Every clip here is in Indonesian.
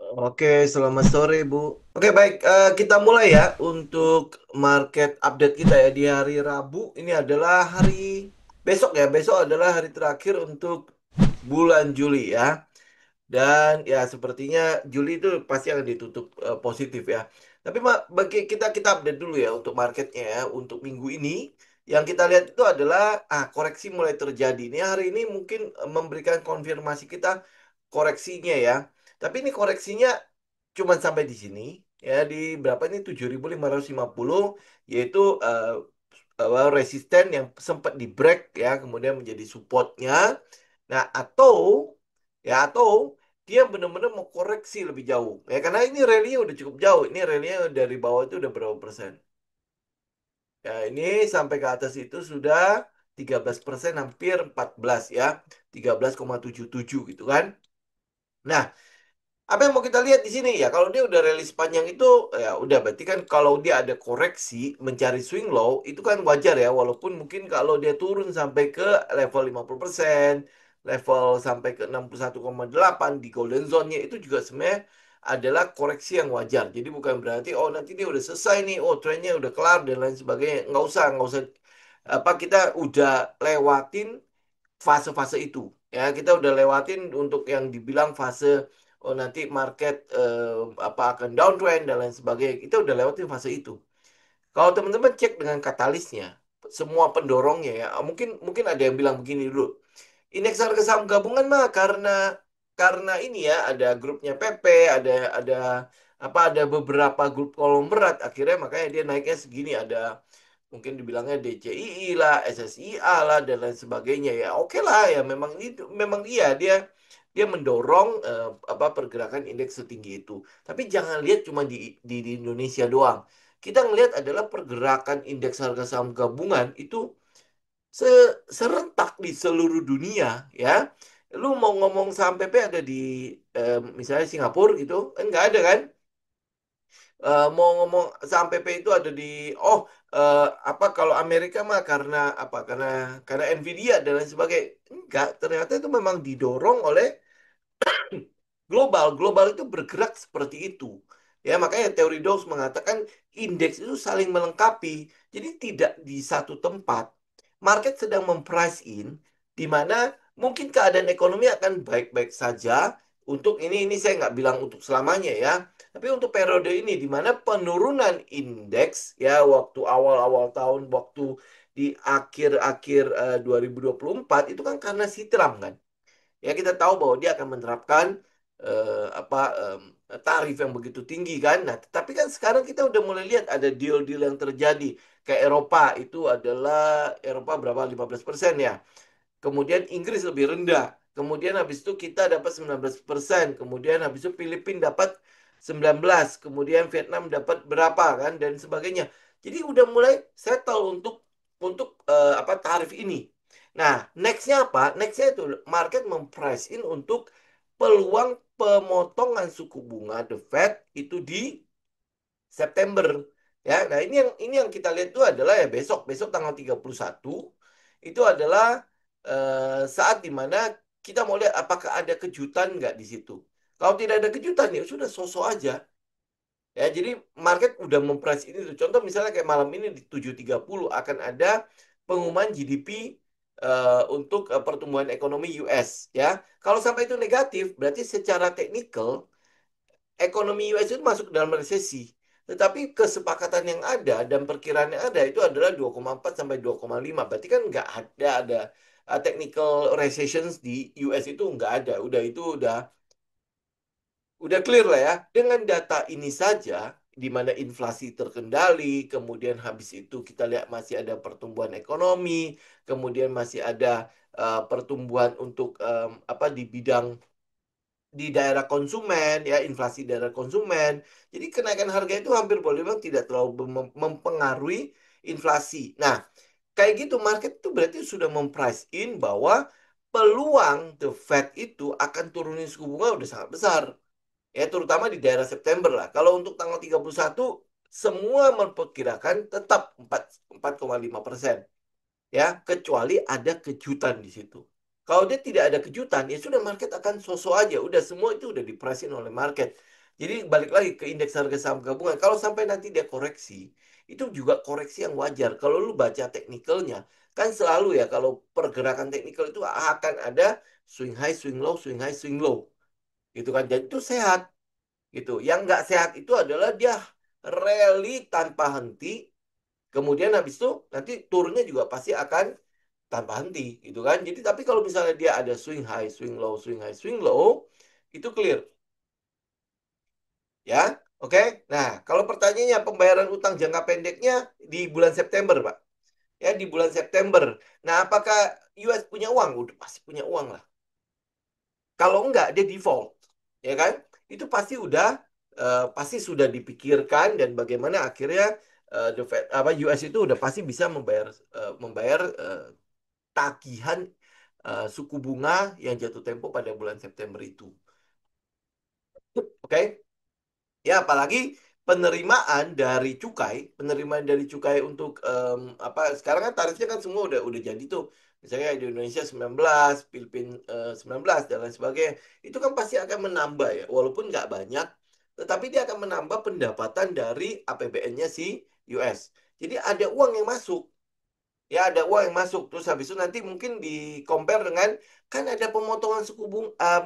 Oke, selamat sore, Bu. Oke, baik. Kita mulai ya untuk market update kita ya di hari Rabu. Ini adalah hari besok ya. Besok adalah hari terakhir untuk bulan Juli ya. Dan ya sepertinya Juli itu pasti akan ditutup positif ya. Tapi bagi kita update dulu ya untuk marketnya ya. Untuk minggu ini yang kita lihat itu adalah koreksi mulai terjadi. Ini hari ini mungkin memberikan konfirmasi kita koreksinya ya. Tapi ini koreksinya cuma sampai di sini ya di berapa ini 7.550 yaitu resisten yang sempat di break ya kemudian menjadi supportnya. Nah, atau dia benar-benar mau koreksi lebih jauh. Ya, karena ini rally udah cukup jauh. Ini rally dari bawah itu udah berapa persen? Ya, ini sampai ke atas itu sudah 13%, hampir 14 ya. 13,77 gitu kan. Nah, apa yang mau kita lihat di sini ya? Kalau dia udah rilis panjang itu ya udah berarti kan kalau dia ada koreksi mencari swing low itu kan wajar ya walaupun mungkin kalau dia turun sampai ke level 50%, level sampai ke 61,8 di golden zone-nya itu juga sebenarnya adalah koreksi yang wajar. Jadi bukan berarti oh nanti dia udah selesai nih, oh trennya udah kelar dan lain sebagainya. Nggak usah apa kita udah lewatin fase-fase itu. Ya, kita udah lewatin untuk yang dibilang fase oh nanti market apa akan downtrend dan lain sebagainya. Kita udah lewatin fase itu. Kalau teman-teman cek dengan katalisnya, semua pendorongnya ya, mungkin mungkin ada yang bilang begini dulu. Indeks harga saham gabungan mah karena ini ya ada grupnya PP, ada ada beberapa grup konglomerat akhirnya makanya dia naiknya segini ada mungkin dibilangnya DCII lah, SSIA lah dan lain sebagainya ya. Oke lah ya memang itu memang iya dia dia mendorong pergerakan indeks setinggi itu. Tapi jangan lihat cuma di Indonesia doang. Kita ngelihat adalah pergerakan indeks harga saham gabungan itu serentak di seluruh dunia ya. Lu mau ngomong saham PP ada di misalnya Singapura gitu, kan nggak ada kan? Mau ngomong saham PP itu ada di oh apa kalau Amerika mah karena apa karena Nvidia dan lain sebagainya. Enggak, ternyata itu memang didorong oleh global. Global itu bergerak seperti itu. Ya, makanya teori Dawes mengatakan indeks itu saling melengkapi. Jadi tidak di satu tempat. Market sedang memprice in di mana mungkin keadaan ekonomi akan baik-baik saja untuk ini saya nggak bilang untuk selamanya ya. Tapi untuk periode ini di mana penurunan indeks ya waktu awal-awal tahun waktu di akhir-akhir 2024 itu kan karena si Trump kan. Ya kita tahu bahwa dia akan menerapkan tarif yang begitu tinggi kan. Nah, tapi kan sekarang kita udah mulai lihat ada deal-deal yang terjadi. Kayak Eropa itu adalah Eropa berapa 15% ya. Kemudian Inggris lebih rendah. Kemudian habis itu kita dapat 19%. Kemudian habis itu Filipina dapat 19. Kemudian Vietnam dapat berapa kan dan sebagainya. Jadi udah mulai settle untuk tarif ini. Nah, nextnya apa? Nextnya itu market memprice in untuk peluang pemotongan suku bunga The Fed itu di September. Ya, nah ini yang kita lihat itu adalah ya besok tanggal 31 itu adalah saat dimana kita mau lihat apakah ada kejutan nggak di situ. Kalau tidak ada kejutan ya sudah sosok aja. Ya, jadi market udah memprice ini tuh. Contoh misalnya kayak malam ini di 7.30 akan ada pengumuman GDP untuk pertumbuhan ekonomi US ya. Kalau sampai itu negatif, berarti secara teknikal ekonomi US itu masuk dalam resesi. Tetapi kesepakatan yang ada dan perkiraan yang ada itu adalah 2,4 sampai 2,5. Berarti kan nggak ada technical recessions di US itu nggak ada. Udah clear lah ya. Dengan data ini saja, di mana inflasi terkendali, kemudian habis itu kita lihat masih ada pertumbuhan ekonomi, kemudian masih ada pertumbuhan untuk di bidang di daerah konsumen ya inflasi daerah konsumen jadi kenaikan harga itu hampir boleh bilang tidak terlalu mempengaruhi inflasi. Nah kayak gitu market itu berarti sudah memprice in bahwa peluang the Fed itu akan turunin suku bunga udah sangat besar ya terutama di daerah September lah. Kalau untuk tanggal 31 semua memperkirakan tetap 4,5% ya kecuali ada kejutan di situ. Kalau dia tidak ada kejutan ya sudah market akan sosok aja udah semua itu udah dipresin oleh market. Jadi balik lagi ke indeks harga saham gabungan. Kalau sampai nanti dia koreksi, itu juga koreksi yang wajar. Kalau lu baca teknikalnya, kan selalu ya kalau pergerakan teknikal itu akan ada swing high, swing low, swing high, swing low. Gitu kan. Jadi itu sehat gitu. Yang nggak sehat itu adalah dia rally tanpa henti. Kemudian habis itu nanti turunnya juga pasti akan tanpa henti gitu kan. Jadi tapi kalau misalnya dia ada swing high, swing low, swing high, swing low, itu clear ya. Oke. Nah, kalau pertanyaannya pembayaran utang jangka pendeknya di bulan September, Pak. Ya, di bulan September. Nah, apakah US punya uang? Udah pasti punya uang lah. Kalau enggak, dia default. Ya kan? Itu pasti udah pasti sudah dipikirkan dan bagaimana akhirnya the Fed, apa US itu udah pasti bisa membayar tagihan suku bunga yang jatuh tempo pada bulan September itu. Oke? Ya, apalagi penerimaan dari cukai untuk apa sekarang kan tarifnya kan semua udah jadi tuh. Misalnya di Indonesia 19, Filipina 19 dan lain sebagainya. Itu kan pasti akan menambah ya, walaupun nggak banyak, tetapi dia akan menambah pendapatan dari APBN-nya si US. Jadi ada uang yang masuk. Ya ada uang yang masuk terus habis itu nanti mungkin di compare dengan kan ada pemotongan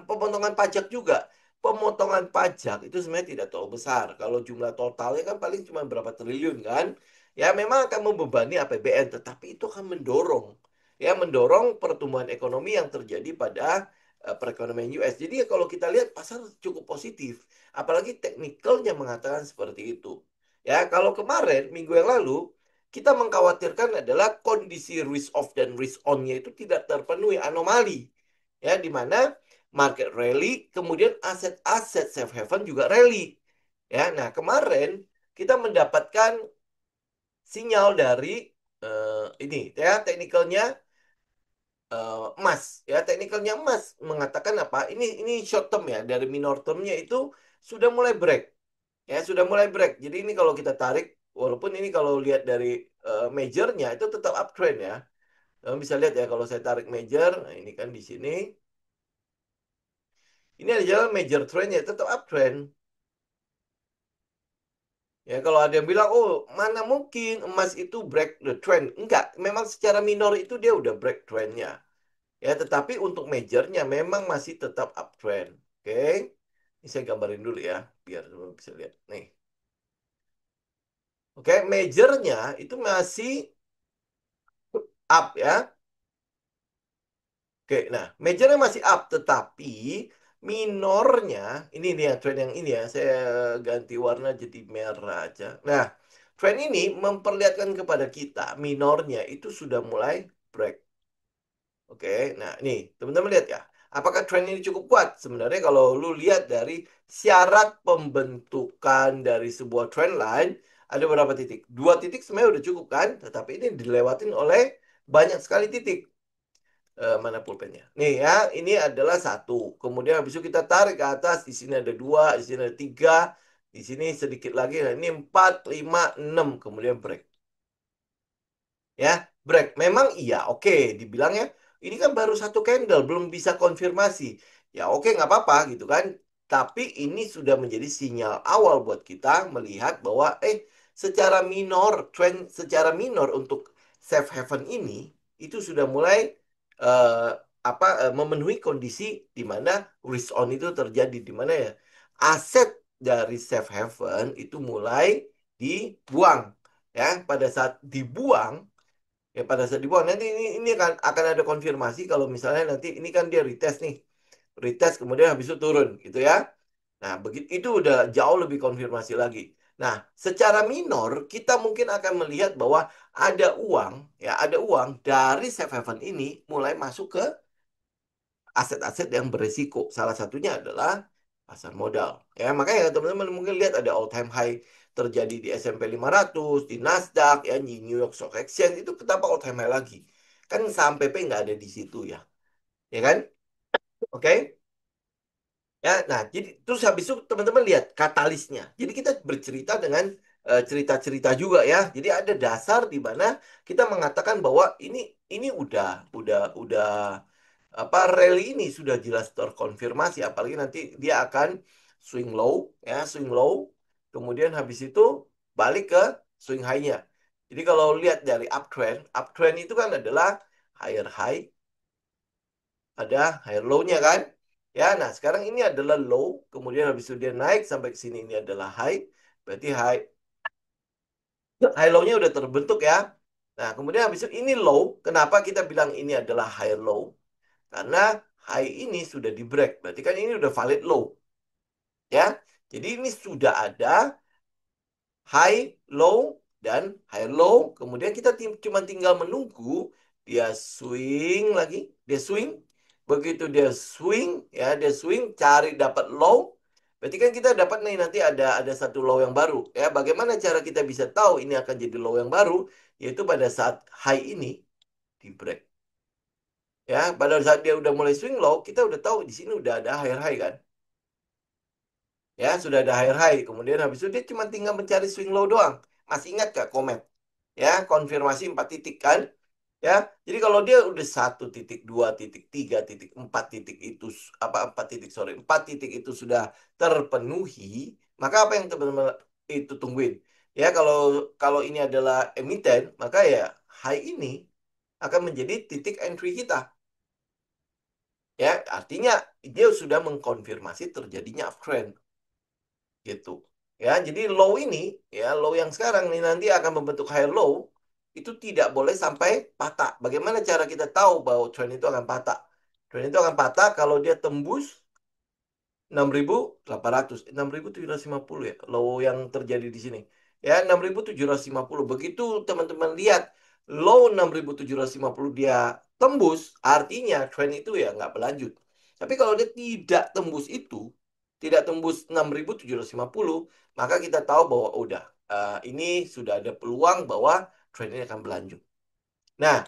pemotongan pajak juga. Pemotongan pajak itu sebenarnya tidak terlalu besar. Kalau jumlah totalnya kan paling cuma berapa triliun kan. Ya memang akan membebani APBN tetapi itu akan mendorong pertumbuhan ekonomi yang terjadi pada perekonomian US. Jadi ya kalau kita lihat pasar cukup positif. Apalagi teknikalnya mengatakan seperti itu. Ya kalau kemarin minggu yang lalu kita mengkhawatirkan adalah kondisi risk off dan risk on-nya itu tidak terpenuhi anomali. Ya, di mana market rally, kemudian aset-aset safe haven juga rally. Ya, nah kemarin kita mendapatkan sinyal dari ini ya teknikalnya emas ya teknikalnya emas mengatakan apa ini short term ya dari minor termnya itu sudah mulai break ya sudah mulai break. Jadi ini kalau kita tarik, walaupun ini kalau lihat dari majornya itu tetap uptrend ya. Kamu bisa lihat ya kalau saya tarik major, nah ini kan di sini, ini adalah major trendnya tetap uptrend. Ya kalau ada yang bilang, oh mana mungkin emas itu break the trend? Enggak, memang secara minor itu dia udah break trendnya. Ya tetapi untuk majornya memang masih tetap uptrend. Oke, ini saya gambarin dulu ya, biar teman bisa lihat. Nih, oke, majornya itu masih up ya. Oke, nah, majornya masih up, tetapi minornya, ini nih ya, trend yang ini ya, saya ganti warna jadi merah aja. Nah, trend ini memperlihatkan kepada kita, minornya itu sudah mulai break. Oke, nah nih, teman-teman lihat ya, apakah trend ini cukup kuat? Sebenarnya kalau lu lihat dari syarat pembentukan dari sebuah trend line, ada berapa titik? Dua titik sebenarnya udah cukup kan? Tetapi ini dilewatin oleh banyak sekali titik. Mana pulpennya? Nih ya, ini adalah satu. Kemudian habis itu kita tarik ke atas. Di sini ada dua, di sini ada tiga, di sini sedikit lagi. Nah, ini empat, lima, enam. Kemudian break. Ya, break. Memang iya, oke. Dibilangnya ini kan baru satu candle, belum bisa konfirmasi. Ya oke, nggak apa-apa gitu kan. Tapi ini sudah menjadi sinyal awal buat kita melihat bahwa secara minor, trend secara minor untuk safe haven ini itu sudah mulai eh, memenuhi kondisi di mana risk on itu terjadi di mana ya aset dari safe haven itu mulai dibuang ya pada saat dibuang nanti ini akan ada konfirmasi kalau misalnya nanti ini kan dia retest nih retest kemudian habis itu turun gitu ya. Nah, begitu itu udah jauh lebih konfirmasi lagi. Nah, secara minor kita mungkin akan melihat bahwa ada uang dari safe haven ini mulai masuk ke aset-aset yang berisiko. Salah satunya adalah pasar modal. Ya, makanya teman-teman mungkin lihat ada all time high terjadi di S&P 500, di Nasdaq, ya, di New York Stock Exchange itu kenapa all time high lagi? Kan saham PP nggak ada di situ ya. Ya kan? Oke? Ya, nah, jadi terus habis itu teman-teman lihat katalisnya. Jadi kita bercerita dengan cerita-cerita juga ya. Jadi ada dasar di mana kita mengatakan bahwa ini udah apa rally ini sudah jelas terkonfirmasi. Apalagi nanti dia akan swing low, ya, swing low. Kemudian habis itu balik ke swing high-nya. Jadi kalau lihat dari uptrend itu kan adalah higher high, ada higher low-nya kan? Ya, nah sekarang ini adalah low, kemudian habis itu dia naik sampai ke sini ini adalah high, berarti high low-nya udah terbentuk ya. Nah, kemudian habis itu ini low, kenapa kita bilang ini adalah high low? Karena high ini sudah di break, berarti kan ini udah valid low, ya. Jadi ini sudah ada high, low, dan high low. Kemudian kita cuma tinggal menunggu dia swing lagi, dia swing. Begitu dia swing, ya dia swing, cari dapat low. Berarti kan kita dapat nih nanti ada satu low yang baru. Ya, bagaimana cara kita bisa tahu ini akan jadi low yang baru? Yaitu pada saat high ini di break. Ya, pada saat dia udah mulai swing low, kita udah tahu di sini udah ada higher high kan. Ya, sudah ada higher high. Kemudian habis itu dia cuma tinggal mencari swing low doang. Masih ingat gak komen? Ya, konfirmasi 4 titik kan? Ya, jadi kalau dia udah 1.2.3.4 titik itu apa 4 titik sorry 4 titik itu sudah terpenuhi, maka apa yang teman-teman itu tungguin? Ya, kalau kalau ini adalah emiten, maka ya high ini akan menjadi titik entry kita. Ya, artinya dia sudah mengkonfirmasi terjadinya uptrend gitu. Ya, jadi low ini, ya low yang sekarang nih nanti akan membentuk higher low itu tidak boleh sampai patah. Bagaimana cara kita tahu bahwa trend itu akan patah? Trend itu akan patah kalau dia tembus 6.800, 6.750 ya, low yang terjadi di sini. Ya, 6.750. Begitu teman-teman lihat low 6.750 dia tembus, artinya trend itu ya nggak berlanjut. Tapi kalau dia tidak tembus itu, tidak tembus 6.750, maka kita tahu bahwa udah ini sudah ada peluang bahwa trend ini akan berlanjut. Nah,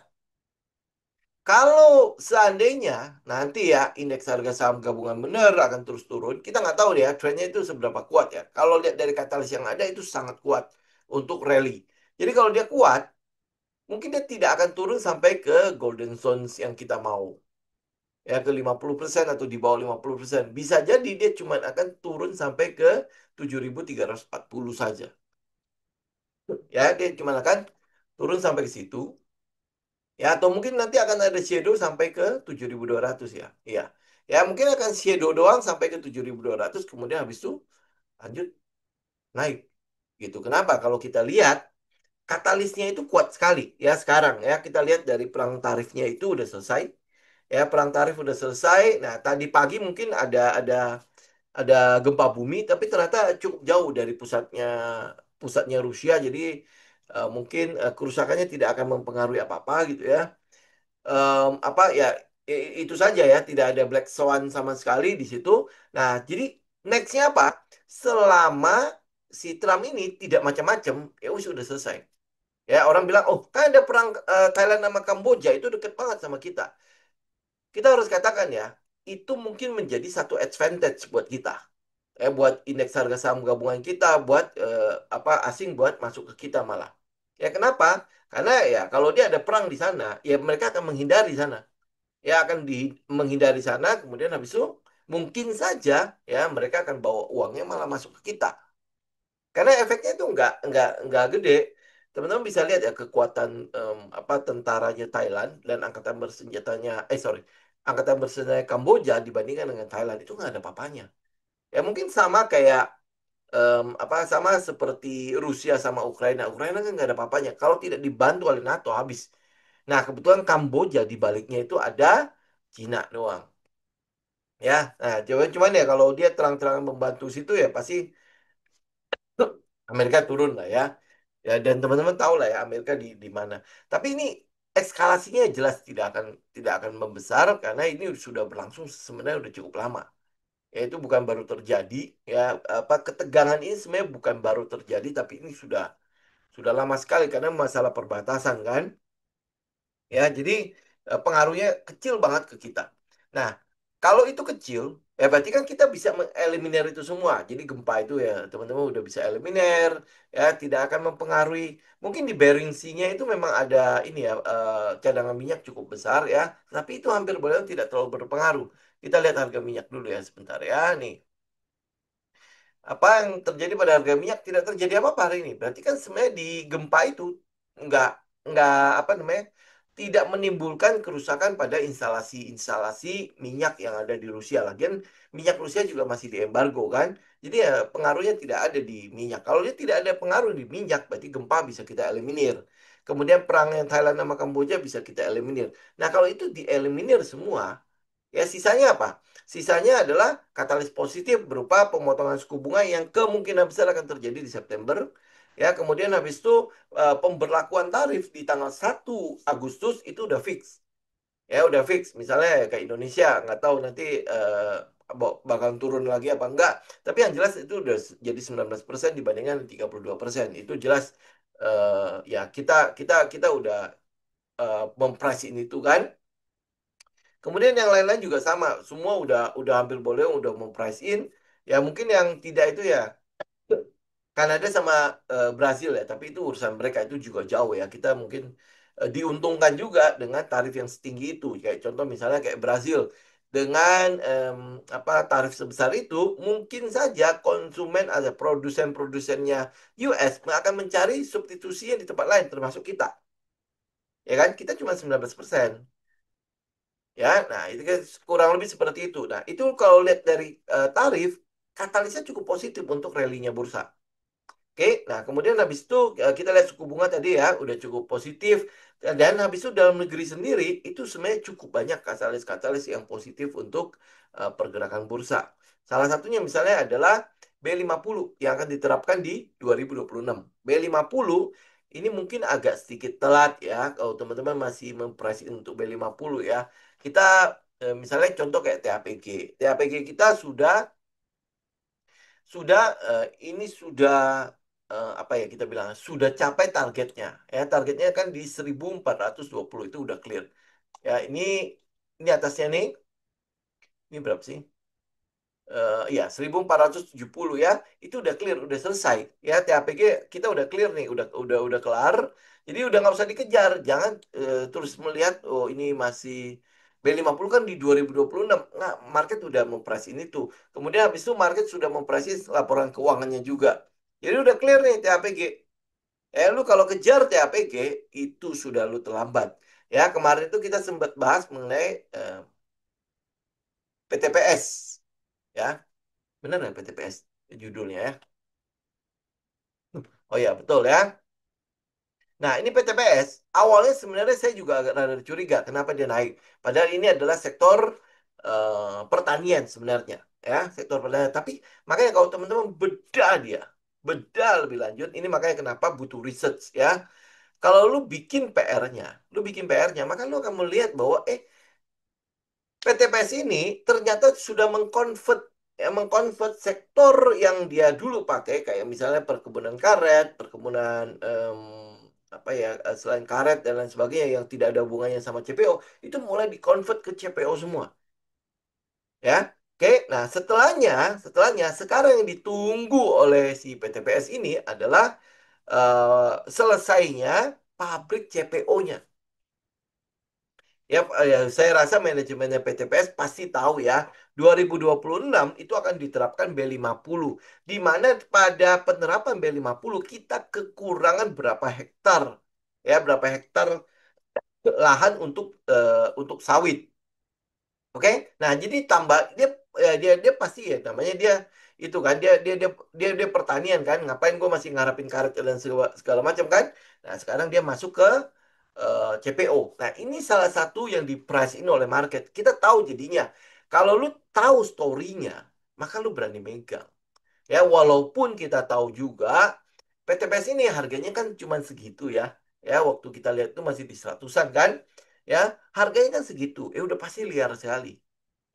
kalau seandainya nanti ya indeks harga saham gabungan benar akan terus turun, kita nggak tahu ya trennya itu seberapa kuat ya. Kalau lihat dari katalis yang ada itu sangat kuat untuk rally. Jadi kalau dia kuat, mungkin dia tidak akan turun sampai ke golden zones yang kita mau. Ya ke 50% atau di bawah 50%. Bisa jadi dia cuma akan turun sampai ke 7.340 saja. Ya, dia cuma akan turun sampai ke situ. Ya, atau mungkin nanti akan ada shadow sampai ke 7.200 ya. Iya. Ya, mungkin akan shadow doang sampai ke 7.200 kemudian habis itu lanjut naik. Gitu. Kenapa? Kalau kita lihat katalisnya itu kuat sekali ya sekarang ya. Kita lihat dari perang tarifnya itu udah selesai. Ya, perang tarif udah selesai. Nah, tadi pagi mungkin ada gempa bumi tapi ternyata cukup jauh dari pusatnya Rusia jadi mungkin kerusakannya tidak akan mempengaruhi apa-apa gitu ya. Apa ya itu saja ya tidak ada black swan sama sekali di situ. Nah jadi nextnya apa? Selama si Trump ini tidak macam-macam ya sudah selesai. Ya orang bilang oh kan ada perang Thailand sama Kamboja itu deket banget sama kita. Kita harus katakan ya itu mungkin menjadi satu advantage buat kita. Buat indeks harga saham gabungan kita buat apa asing buat masuk ke kita malah. Ya kenapa? Karena ya kalau dia ada perang di sana ya mereka akan menghindari sana ya akan menghindari sana kemudian habis itu mungkin saja ya mereka akan bawa uangnya malah masuk ke kita karena efeknya itu nggak gede. Teman-teman bisa lihat ya kekuatan apa tentaranya Thailand dan angkatan bersenjatanya sorry angkatan bersenjata Kamboja dibandingkan dengan Thailand itu nggak ada papanya ya mungkin sama kayak apa sama seperti Rusia sama Ukraina. Ukraina kan nggak ada papanya kalau tidak dibantu oleh NATO habis. Nah kebetulan Kamboja di baliknya itu ada Cina doang. Ya, nah cuman ya kalau dia terang-terangan membantu situ ya pasti Amerika turun lah ya. Ya dan teman-teman tahu lah ya Amerika di mana. Tapi ini eskalasinya jelas tidak akan membesar karena ini sudah berlangsung sebenarnya udah cukup lama. Ya itu bukan baru terjadi ya apa ketegangan ini sebenarnya bukan baru terjadi tapi ini sudah lama sekali karena masalah perbatasan kan. Ya, jadi pengaruhnya kecil banget ke kita. Nah, kalau itu kecil, ya berarti kan kita bisa mengeliminir itu semua. Jadi gempa itu ya teman-teman udah bisa eliminir, ya tidak akan mempengaruhi. Mungkin di Bering Sea-nya itu memang ada ini ya cadangan minyak cukup besar ya, tapi itu hampir boleh tidak terlalu berpengaruh. Kita lihat harga minyak dulu ya sebentar ya nih. apa yang terjadi pada harga minyak tidak terjadi apa-apa hari ini. Berarti kan sebenarnya di gempa itu nggak nggak apa namanya tidak menimbulkan kerusakan pada instalasi-instalasi minyak yang ada di Rusia. Lagian minyak Rusia juga masih diembargo kan. Jadi ya pengaruhnya tidak ada di minyak. Kalau dia tidak ada pengaruh di minyak, berarti gempa bisa kita eliminir. Kemudian perang yang Thailand sama Kamboja bisa kita eliminir. Nah, kalau itu dieliminir semua, ya, sisanya apa? Sisanya adalah katalis positif berupa pemotongan suku bunga yang kemungkinan besar akan terjadi di September. Ya, kemudian habis itu pemberlakuan tarif di tanggal 1 Agustus itu udah fix. Ya, udah fix. Misalnya ya, kayak Indonesia, nggak tahu nanti bakal turun lagi apa enggak. Tapi yang jelas itu udah jadi 19% dibandingkan 32%. Itu jelas ya kita kita kita udah memprice ini tuh kan. Kemudian yang lain-lain juga sama, semua udah hampir boleh udah mau price in. Ya mungkin yang tidak itu ya Kanada sama Brazil ya, tapi itu urusan mereka itu juga jauh ya. Kita mungkin diuntungkan juga dengan tarif yang setinggi itu. Kayak contoh misalnya kayak Brazil dengan apa tarif sebesar itu, mungkin saja konsumen ada produsen-produsennya US akan mencari substitusi di tempat lain termasuk kita. Ya kan? Kita cuma 19%. Ya, nah itu kan kurang lebih seperti itu. Nah, itu kalau lihat dari tarif, katalisnya cukup positif untuk rally-nya bursa. Oke, nah kemudian habis itu kita lihat suku bunga tadi ya, udah cukup positif. Dan habis itu dalam negeri sendiri, itu sebenarnya cukup banyak katalis-katalis yang positif untuk pergerakan bursa. Salah satunya misalnya adalah B50 yang akan diterapkan di 2026. B50 ini mungkin agak sedikit telat ya, kalau teman-teman masih memprice untuk B50 ya. Kita misalnya contoh kayak TAPG. TAPG kita ini sudah apa ya kita bilang sudah capai targetnya ya, targetnya kan di 1420 itu udah clear ya. Ini atasnya nih, ini berapa sih? Ya 1470 ya, itu udah clear, udah selesai ya. TAPG kita udah clear nih, udah kelar. Jadi udah nggak usah dikejar, jangan terus melihat oh ini masih B50 kan di 2026. Nah, market udah memprice ini tuh. Kemudian habis itu market sudah memprice laporan keuangannya juga. Jadi udah clear nih TAPG. Lu kalau kejar TAPG itu sudah lu terlambat. Ya, kemarin itu kita sempat bahas mengenai PTPS ya. Benar nggak PTPS judulnya ya? Oh ya, betul ya. Nah, ini PTPS. Awalnya sebenarnya saya juga agak rada curiga kenapa dia naik. Padahal ini adalah sektor pertanian sebenarnya. Ya, sektor pertanian. Tapi makanya kalau teman-teman bedah lebih lanjut, ini makanya kenapa butuh research ya. Kalau lu bikin PR-nya, maka lu akan melihat bahwa PTPS ini ternyata sudah mengkonvert sektor yang dia dulu pakai kayak misalnya perkebunan karet, perkebunan apa ya selain karet dan lain sebagainya yang tidak ada hubungannya sama CPO itu mulai dikonvert ke CPO semua ya. Oke, nah setelahnya sekarang yang ditunggu oleh si PTPS ini adalah selesainya pabrik CPO-nya. Ya, saya rasa manajemennya PTPS pasti tahu ya, 2026 itu akan diterapkan B50, di mana pada penerapan B50 kita kekurangan berapa hektar, ya berapa hektar lahan untuk sawit. Oke, nah jadi tambah dia pasti ya namanya dia itu kan dia pertanian kan, ngapain gue masih ngarapin karet dan segala macam kan. Nah sekarang dia masuk ke CPO. Nah ini salah satu yang di price in oleh market. Kita tahu jadinya kalau lu tahu story-nya maka lu berani megang. Ya, walaupun kita tahu juga PTPS ini harganya kan cuma segitu ya. Ya, waktu kita lihat itu masih di seratusan kan. Ya, harganya kan segitu. Udah pasti liar sekali.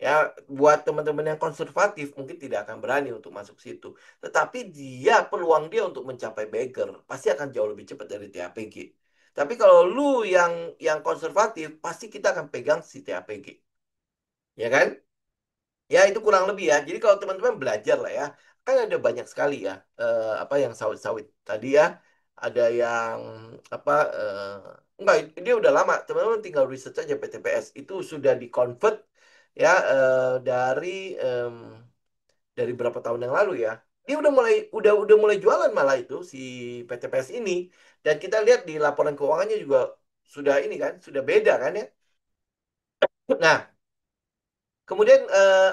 Ya, buat teman-teman yang konservatif mungkin tidak akan berani untuk masuk situ. Tetapi peluang dia untuk mencapai beggar pasti akan jauh lebih cepat dari TAPG. Tapi kalau lu yang konservatif, pasti kita akan pegang si TAPG. Ya kan? Ya, itu kurang lebih ya. Jadi kalau teman-teman belajar lah ya, kan ada banyak sekali ya, apa yang sawit-sawit tadi ya, ada yang apa, enggak, dia udah lama. Teman-teman tinggal research aja PTPS itu sudah di-convert ya dari berapa tahun yang lalu ya. Dia udah mulai jualan malah itu si PTPS ini. Dan kita lihat di laporan keuangannya juga sudah ini kan, sudah beda kan ya. Nah, kemudian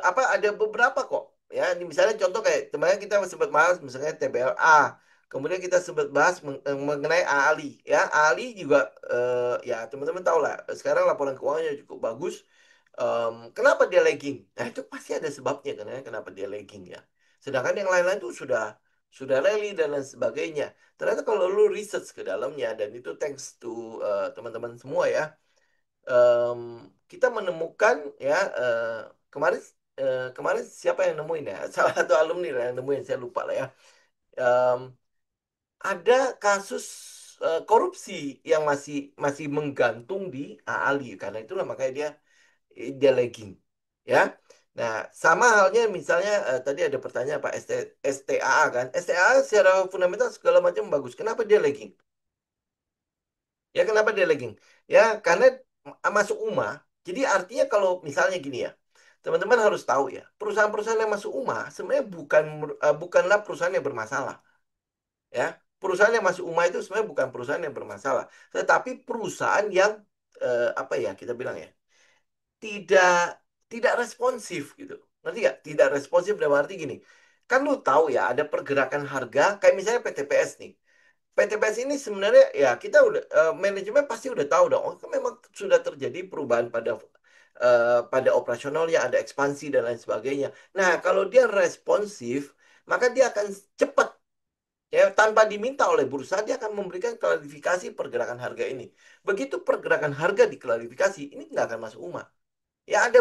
apa ada beberapa kok ya. Ini misalnya contoh kayak kemarin kita sempat bahas misalnya TBLA. Kemudian kita sempat bahas mengenai Ali ya. Ali juga ya teman-teman tahu lah. Sekarang laporan keuangannya cukup bagus. Kenapa dia lagging? Nah, itu pasti ada sebabnya kan ya, kenapa dia lagging ya. Sedangkan yang lain-lain itu sudah rally dan lain sebagainya. Ternyata kalau lu research ke dalamnya dan itu thanks to teman-teman semua ya, em, kita menemukan ya kemarin kemarin siapa yang nemuin ya? Salah satu alumni lah yang nemuin, saya lupa lah ya. Em, ada kasus korupsi yang masih masih menggantung di Ali, karena itulah makanya dia lagging ya. Nah, sama halnya misalnya tadi ada pertanyaan Pak STAA kan. STAA secara fundamental segala macam bagus. Kenapa dia lagging? Ya kenapa dia lagging? Ya karena masuk UMA. Jadi artinya kalau misalnya gini ya, teman-teman harus tahu ya, perusahaan-perusahaan yang masuk UMA sebenarnya bukanlah perusahaan yang bermasalah. Ya, perusahaan yang masuk UMA itu sebenarnya bukan perusahaan yang bermasalah, tetapi perusahaan yang apa ya kita bilang ya, tidak tidak responsif gitu. Nanti nggak? Tidak responsif dalam arti gini. Kan lu tahu ya ada pergerakan harga kayak misalnya PTPS nih. PTPS ini sebenarnya ya kita udah manajemen pasti udah tahu dong. Oh, kan memang sudah terjadi perubahan pada operasionalnya, ada ekspansi dan lain sebagainya. Nah, kalau dia responsif, maka dia akan cepat ya tanpa diminta oleh bursa dia akan memberikan klarifikasi pergerakan harga ini. Begitu pergerakan harga diklarifikasi, ini nggak akan masuk UMA. Ya ada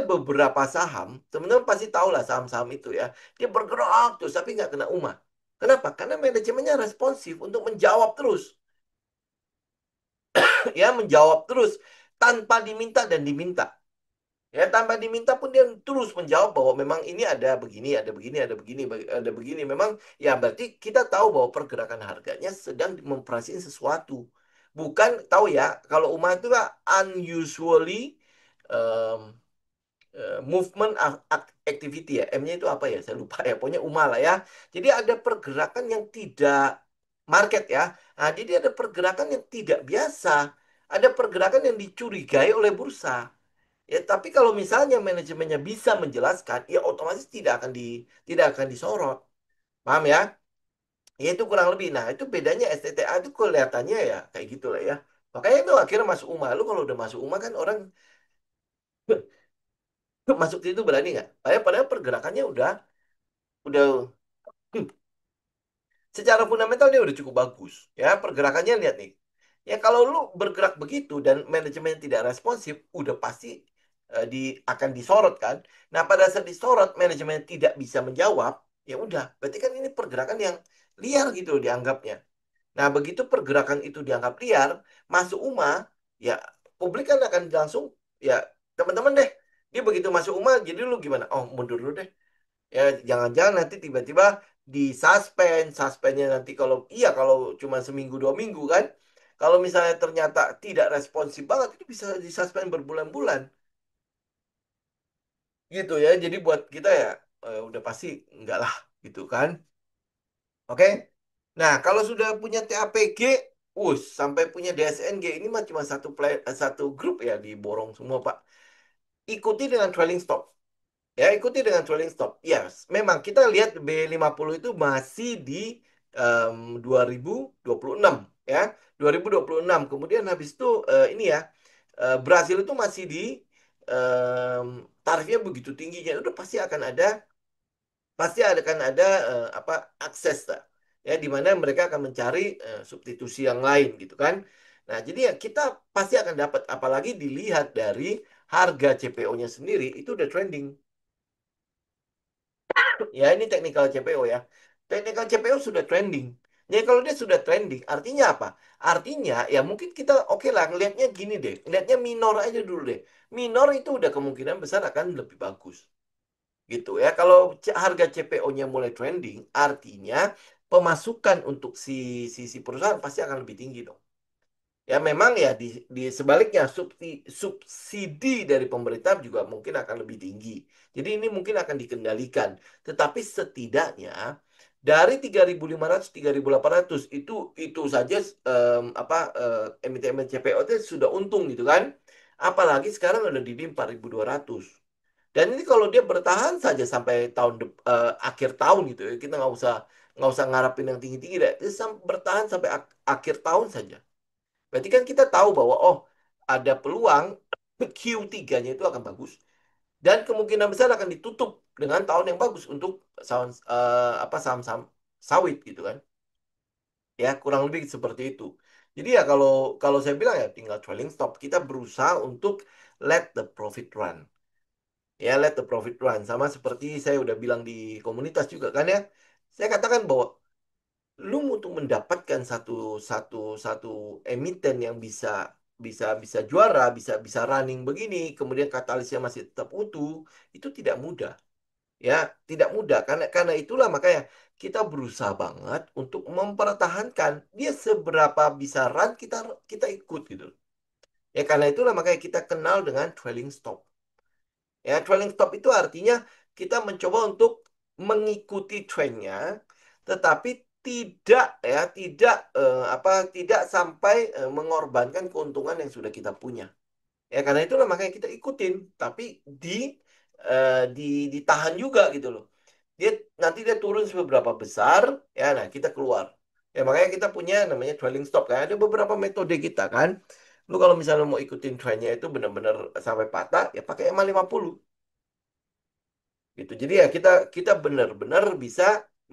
beberapa saham, teman-teman pasti tahu lah saham-saham itu ya. Dia bergerak terus tapi nggak kena UMA. Kenapa? Karena manajemennya responsif untuk menjawab terus. Ya, menjawab terus tanpa diminta dan diminta. Ya, tanpa diminta pun dia terus menjawab bahwa memang ini ada begini, ada begini, ada begini, ada begini. Memang ya berarti kita tahu bahwa pergerakan harganya sedang memproses sesuatu. Bukan tahu ya, kalau UMA itu kan unusually movement activity ya. M-nya itu apa ya? Saya lupa ya. Pokoknya UMA lah ya. Jadi ada pergerakan yang tidak market ya. Nah, jadi ada pergerakan yang tidak biasa. Ada pergerakan yang dicurigai oleh bursa. Ya, tapi kalau misalnya manajemennya bisa menjelaskan, ya otomatis tidak akan disorot. Paham ya? Ya itu kurang lebih. Nah, itu bedanya STTA itu kelihatannya ya kayak gitu lah ya. Makanya itu akhirnya masuk UMA. Lu kalau udah masuk UMA kan orang masuk situ berani nggak? Padahal pergerakannya udah secara fundamental dia udah cukup bagus. Ya, pergerakannya lihat nih. Ya kalau lu bergerak begitu dan manajemen tidak responsif, udah pasti akan disorot kan. Nah, pada saat disorot manajemen tidak bisa menjawab, ya udah, berarti kan ini pergerakan yang liar gitu dianggapnya. Nah, begitu pergerakan itu dianggap liar, masuk UMA, ya publik kan akan langsung ya teman-teman deh. Dia begitu masuk UMA, jadi lu gimana? Oh, mundur dulu deh. Ya, jangan-jangan nanti tiba-tiba suspendnya nanti kalau cuma seminggu 2 minggu kan. Kalau misalnya ternyata tidak responsif banget itu bisa disuspend berbulan-bulan gitu ya. Jadi buat kita ya udah pasti enggak lah gitu kan. Oke. Nah, kalau sudah punya TAPG, sampai punya DSNG ini mah cuma satu grup ya diborong semua, Pak. Ikuti dengan trailing stop. Ya, ikuti dengan trailing stop. Yes, memang kita lihat B50 itu masih di 2026 ya. 2026. Kemudian habis itu ini ya, Brasil itu masih di tarifnya begitu tingginya. Udah pasti akan ada apa akses lah. Ya, di mana mereka akan mencari substitusi yang lain gitu kan. Nah, jadi ya kita pasti akan dapat apalagi dilihat dari harga CPO-nya sendiri itu udah trending. Ya, ini technical CPO ya. Technical CPO sudah trending. Jadi kalau dia sudah trending, artinya apa? Artinya ya mungkin kita oke lah ngelihatnya gini deh. Ngelihatnya minor aja dulu deh. Minor itu udah kemungkinan besar akan lebih bagus. Gitu ya. Kalau harga CPO-nya mulai trending, artinya pemasukan untuk si perusahaan pasti akan lebih tinggi dong. Ya memang ya di sebaliknya subsidi dari pemerintah juga mungkin akan lebih tinggi. Jadi ini mungkin akan dikendalikan. Tetapi setidaknya dari 3.500 3.800 itu saja emiten-emiten CPO itu sudah untung gitu kan. Apalagi sekarang udah di 4.200. Dan ini kalau dia bertahan saja sampai akhir tahun gitu ya. Kita nggak usah ngarapin yang tinggi-tinggi deh. Dia bertahan sampai akhir tahun saja. Berarti kan kita tahu bahwa oh ada peluang Q3-nya itu akan bagus dan kemungkinan besar akan ditutup dengan tahun yang bagus untuk saham-saham sawit gitu kan. Ya, kurang lebih seperti itu. Jadi ya kalau kalau saya bilang ya tinggal trailing stop. Kita berusaha untuk let the profit run. Ya, let the profit run. Sama seperti saya udah bilang di komunitas juga kan ya. Saya katakan bahwa lu untuk mendapatkan satu satu satu emiten yang bisa bisa bisa juara, bisa bisa running begini, kemudian katalisnya masih tetap utuh, itu tidak mudah. Ya, tidak mudah karena itulah makanya kita berusaha banget untuk mempertahankan dia seberapa bisa run kita kita ikut gitu. Ya karena itulah makanya kita kenal dengan trailing stop. Ya, trailing stop itu artinya kita mencoba untuk mengikuti trennya, tetapi tidak sampai mengorbankan keuntungan yang sudah kita punya. Ya, karena itulah makanya kita ikutin, tapi di ditahan juga gitu loh. Dia nanti dia turun seberapa besar, ya, nah kita keluar. Ya, makanya kita punya namanya trailing stop kan. Ada beberapa metode kita kan. Lu kalau misalnya mau ikutin trennya itu benar-benar sampai patah, ya pakai MA50 gitu. Jadi ya kita kita benar-benar bisa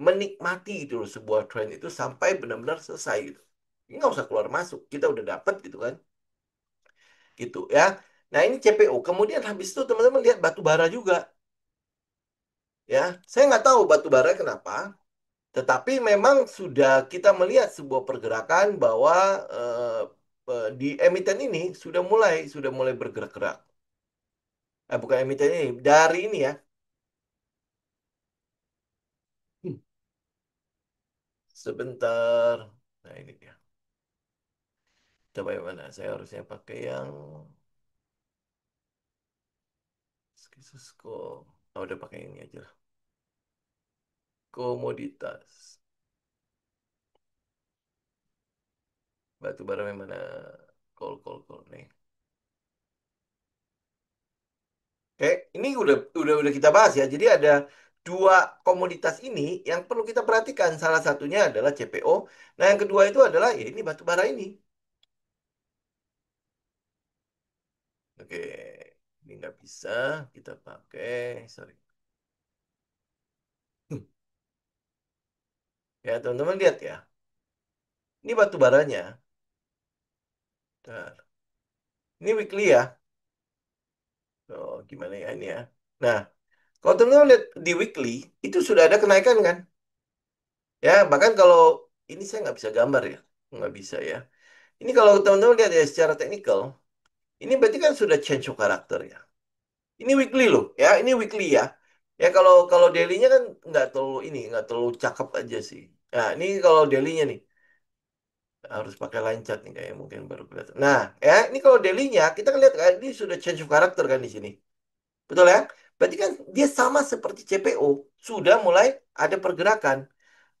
menikmati gitu loh sebuah tren itu sampai benar-benar selesai gitu. Ini nggak usah keluar masuk, kita udah dapet gitu kan, gitu ya. Nah ini CPO. Kemudian habis itu teman-teman lihat batu bara juga, ya. Saya nggak tahu batu bara kenapa, tetapi memang sudah kita melihat sebuah pergerakan bahwa di emiten ini sudah mulai bergerak-gerak. Bukan emiten ini, dari ini ya. Hmm, Sebentar. Nah ini dia. Coba yang mana? Saya harusnya pakai yang Skisusco. Oh, udah pakai ini aja lah. Komoditas. Batu bara yang mana? Kol nih. Oke, ini udah kita bahas ya. Jadi ada dua komoditas ini yang perlu kita perhatikan. Salah satunya adalah CPO. Nah, yang kedua itu adalah ya ini batu bara ini. Oke, ini nggak bisa kita pakai. Sorry. Ya, teman-teman lihat ya. Ini batu baranya. Bentar. Ini weekly ya. Oh, gimana ya ini ya. Nah, kalau teman-teman lihat di weekly, itu sudah ada kenaikan kan? Ya, bahkan kalau ini saya nggak bisa gambar ya. Nggak bisa ya. Ini kalau teman-teman lihat ya secara teknikal, ini berarti kan sudah change of karakter ya. Ini weekly loh, ya. Ini weekly ya. Ya kalau kalau daily-nya kan nggak terlalu cakep aja sih. Nah, ini kalau daily-nya nih harus pakai line chart nih kayak mungkin baru kelihatan. Nah, ya ini kalau daily-nya kita kan lihat kan ini sudah change of karakter kan di sini. Betul ya? Berarti kan dia sama seperti CPO, sudah mulai ada pergerakan.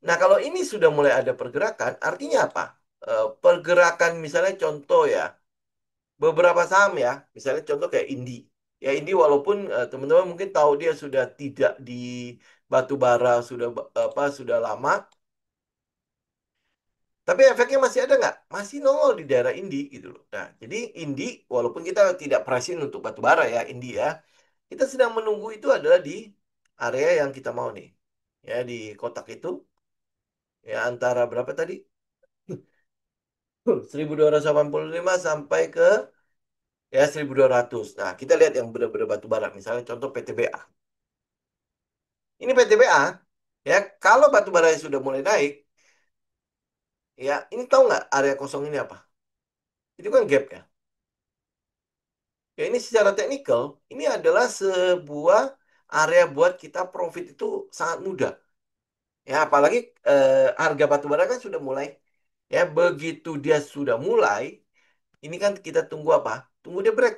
Nah, kalau ini sudah mulai ada pergerakan, artinya apa? Pergerakan misalnya contoh ya, beberapa saham ya, misalnya contoh kayak Indi. Ya, Indi walaupun teman-teman mungkin tahu dia sudah tidak di batu bara sudah lama, tapi efeknya masih ada nggak? Masih nongol di daerah Indi gitu loh. Nah, jadi Indi walaupun kita tidak pricing untuk batu bara ya, Indi ya, kita sedang menunggu itu adalah di area yang kita mau nih. Ya, di kotak itu ya antara berapa tadi? 1.285 sampai ke ya 1.200. Nah, kita lihat yang benar-benar batu bara. Misalnya contoh PTBA. Ini PTBA, ya kalau batu bara sudah mulai naik, ya ini tahu nggak area kosong ini apa? Itu kan gap ya. Ya ini secara teknikal, ini adalah sebuah area buat kita profit itu sangat mudah. Ya apalagi harga batu bara kan sudah mulai, ya begitu dia sudah mulai, Ini kan kita tunggu apa? Tunggu dia break.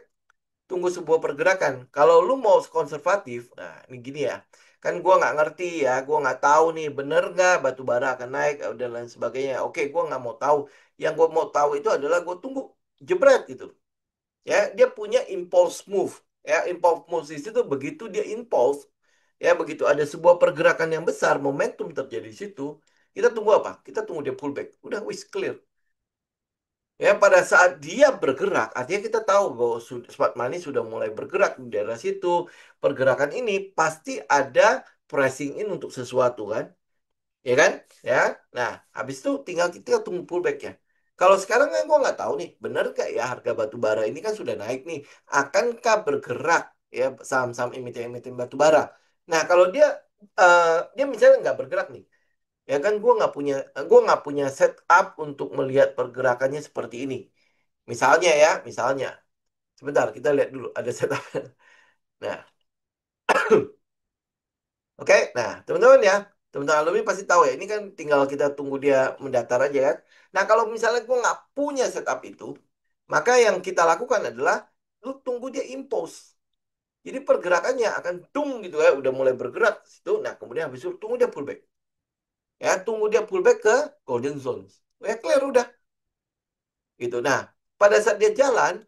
Tunggu sebuah pergerakan. Kalau lu mau konservatif, nah ini gini ya. Kan gua nggak ngerti ya, gua nggak tahu nih bener nggak batu bara akan naik dan lain sebagainya. Oke, gua nggak mau tahu. Yang gua mau tahu itu adalah gua tunggu jebret gitu. Ya, dia punya impulse move. Ya, impulse move di situ begitu dia impulse, ya begitu ada sebuah pergerakan yang besar, momentum terjadi di situ. Kita tunggu apa? Kita tunggu dia pullback. Udah, wis clear. Ya, pada saat dia bergerak, artinya kita tahu bahwa smart money sudah mulai bergerak di daerah situ. Pergerakan ini pasti ada pressing in untuk sesuatu kan, ya kan? Ya, nah habis itu tinggal kita tunggu pullbacknya. Kalau sekarang kan gue nggak tahu nih, benar gak ya harga batu bara ini kan sudah naik nih, akankah bergerak ya saham-saham emiten-emiten batu bara? Nah, kalau dia misalnya nggak bergerak nih, ya kan gue nggak punya setup untuk melihat pergerakannya seperti ini. Misalnya ya, misalnya. Sebentar, kita lihat dulu ada setup. Nah, oke. Nah, teman-teman ya. Teman-teman alumni pasti tahu ya. Ini kan tinggal kita tunggu dia mendatar aja kan. Nah, kalau misalnya gue nggak punya setup itu, maka yang kita lakukan adalah lu tunggu dia impulse. Jadi pergerakannya akan dung gitu ya. Udah mulai bergerak situ. Nah, kemudian habis itu tunggu dia pullback. Ya, tunggu dia pullback ke golden zones. Ya, clear udah. Gitu. Nah, pada saat dia jalan,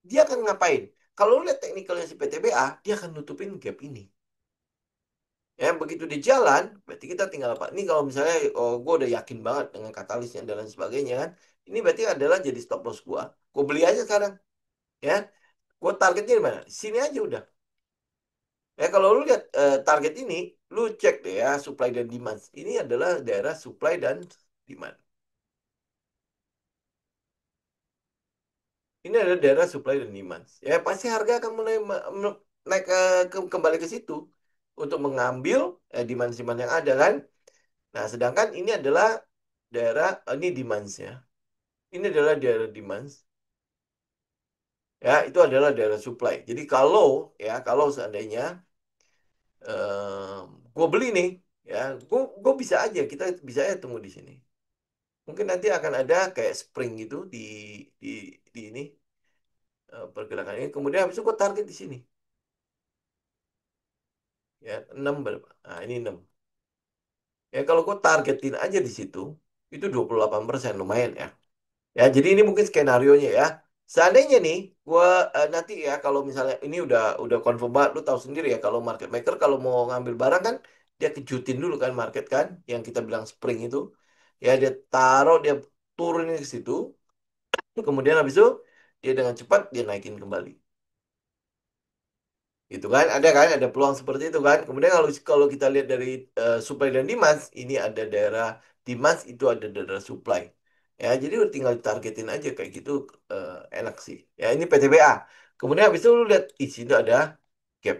dia akan ngapain? Kalau lu lihat teknikalnya si PTBA, dia akan nutupin gap ini. Ya, begitu di jalan, berarti kita tinggal apa? Ini kalau misalnya, oh, gue udah yakin banget dengan katalisnya dan lain sebagainya kan. Ini berarti adalah jadi stop loss gue. Gue beli aja sekarang. Ya, gue targetnya di mana? Sini aja udah. Ya, kalau lu lihat target ini, lu cek deh ya supply dan demand. Ini adalah daerah supply dan demand. Ini adalah daerah supply dan demand. Ya, pasti harga akan mulai naik kembali ke situ untuk mengambil demand-demand yang ada kan. Nah, sedangkan ini adalah daerah, ini demands ya. Ini adalah daerah demands. Ya, itu adalah daerah supply. Jadi kalau seandainya gue beli nih, ya, gue bisa aja, kita bisa aja tunggu di sini. Mungkin nanti akan ada kayak spring gitu di di ini pergerakan ini. Kemudian habis itu gue target di sini. Ya, 6 berapa? Nah, ini 6. Ya, kalau gue targetin aja di situ, itu 28% lumayan ya. Ya, jadi ini mungkin skenario-nya ya. Seandainya nih, gua nanti ya kalau misalnya ini udah confirm banget, lu tahu sendiri ya kalau market maker kalau mau ngambil barang kan dia kejutin dulu kan market kan, yang kita bilang spring itu. Ya dia taruh, dia turunin ke situ, kemudian habis itu dia dengan cepat dia naikin kembali. Gitu kan, ada peluang seperti itu kan. Kemudian kalau kalau kita lihat dari supply dan demand, ini ada daerah demand, itu ada daerah supply. Ya, jadi udah tinggal targetin aja kayak gitu, eh, enak sih. Ya, ini PTBA. Kemudian habis itu lu lihat di sini ada gap.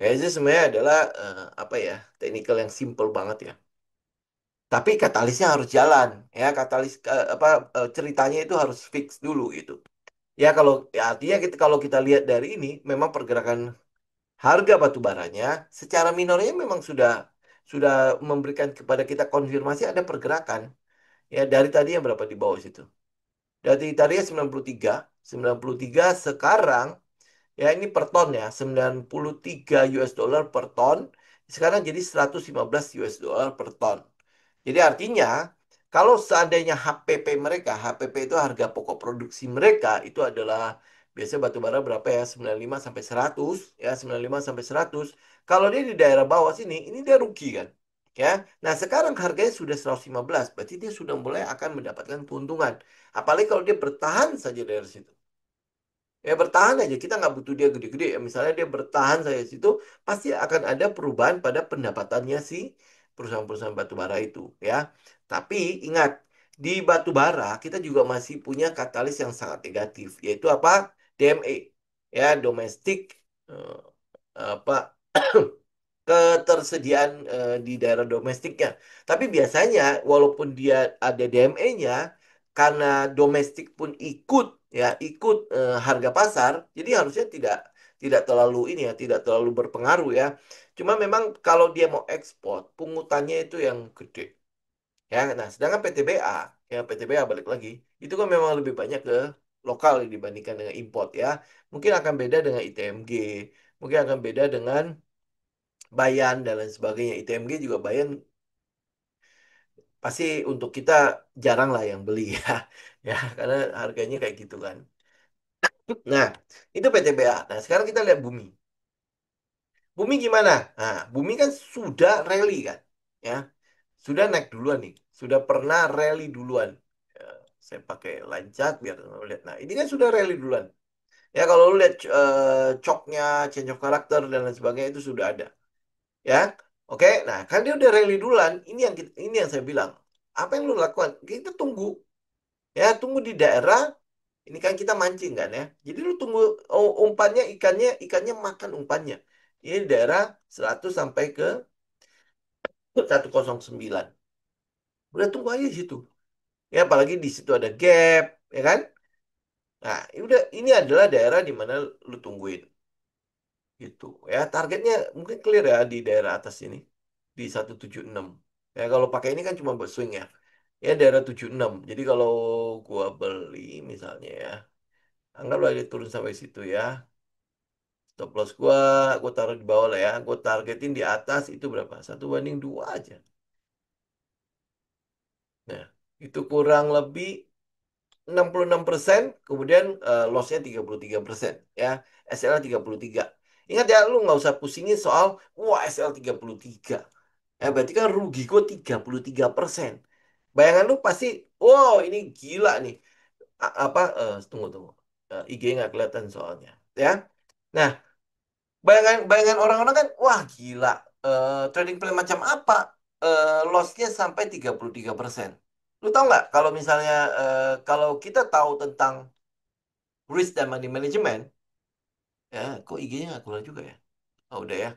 Ya, itu sebenarnya adalah apa ya, teknikal yang simple banget ya. Tapi katalisnya harus jalan, ya katalis apa ceritanya itu harus fix dulu gitu. Ya kalau ya, artinya kalau kita lihat dari ini, memang pergerakan harga batu baranya secara minornya memang sudah memberikan kepada kita konfirmasi ada pergerakan. Ya, dari tadi yang berapa di bawah situ. Dari tadinya 93 sekarang ya ini per ton ya, 93 US dollar per ton. Sekarang jadi 115 US dollar per ton. Jadi artinya kalau seandainya HPP mereka, HPP itu harga pokok produksi mereka itu adalah biasanya batu bara berapa ya? 95 sampai 100 ya, 95 sampai 100. Kalau dia di daerah bawah sini, ini dia rugi kan. Ya. Nah, sekarang harganya sudah 115, berarti dia sudah mulai akan mendapatkan keuntungan. Apalagi kalau dia bertahan saja dari situ. Ya bertahan aja, kita nggak butuh dia gede-gede. Ya, misalnya dia bertahan saja di situ, pasti akan ada perubahan pada pendapatannya si perusahaan-perusahaan batu bara itu, ya. Tapi ingat, di batu bara kita juga masih punya katalis yang sangat negatif, yaitu apa? DME, ya, domestik eh, apa ketersediaan di daerah domestiknya. Tapi biasanya walaupun dia ada DME-nya, karena domestik pun ikut harga pasar, jadi harusnya tidak tidak terlalu ini ya, tidak terlalu berpengaruh ya. Cuma memang kalau dia mau ekspor, pungutannya itu yang gede. Ya, nah sedangkan PTBA, ya PTBA balik lagi, itu kan memang lebih banyak ke lokal dibandingkan dengan import ya. Mungkin akan beda dengan ITMG, mungkin akan beda dengan Bayan dan lain sebagainya. ITMG juga Bayan pasti untuk kita jarang lah yang beli ya. Ya, karena harganya kayak gitu kan. Nah, itu PTBA. Nah, sekarang kita lihat Bumi. Bumi gimana? Nah, Bumi kan sudah rally kan. Ya, sudah naik duluan nih. Sudah pernah rally duluan. Ya, saya pakai line chart biar kamu lihat. Nah, ini kan sudah rally duluan. Ya, kalau lu lihat choknya, change of character dan lain sebagainya itu sudah ada. Ya, oke. Nah, kan dia udah rally duluan. Ini yang saya bilang. Apa yang lu lakukan? Kita tunggu. Ya, tunggu di daerah. Ini kan kita mancing kan ya. Jadi lu tunggu umpannya, ikannya makan umpannya. Ini di daerah 100 sampai ke 109. Udah tunggu aja di situ. Ya, apalagi di situ ada gap, ya kan? Nah, ini adalah daerah di mana lu tungguin gitu. Ya, targetnya mungkin clear ya di daerah atas ini di 176. Ya, kalau pakai ini kan cuma buat swing ya. Ya, daerah 76. Jadi kalau gua beli misalnya ya, anggaplah dia turun sampai situ ya. Stop loss gua taruh di bawah lah ya. Gua targetin di atas itu berapa? 1 banding 2 aja. Nah, itu kurang lebih 66%, kemudian loss-nya 33%. Ya, SL 33. Ingat ya, lu nggak usah pusingin soal, wah SL 33. Berarti kan rugi gua 33%. Bayangan lu pasti, wow ini gila nih. Apa, tunggu, tunggu. IG nggak kelihatan soalnya. Ya, nah bayangan orang-orang kan, wah gila, trading plan macam apa? Loss-nya sampai 33%. Lu tahu nggak kalau misalnya kalau kita tahu tentang risk dan money management, ya kok IG-nya nggak keluar juga ya? Oh, udah ya.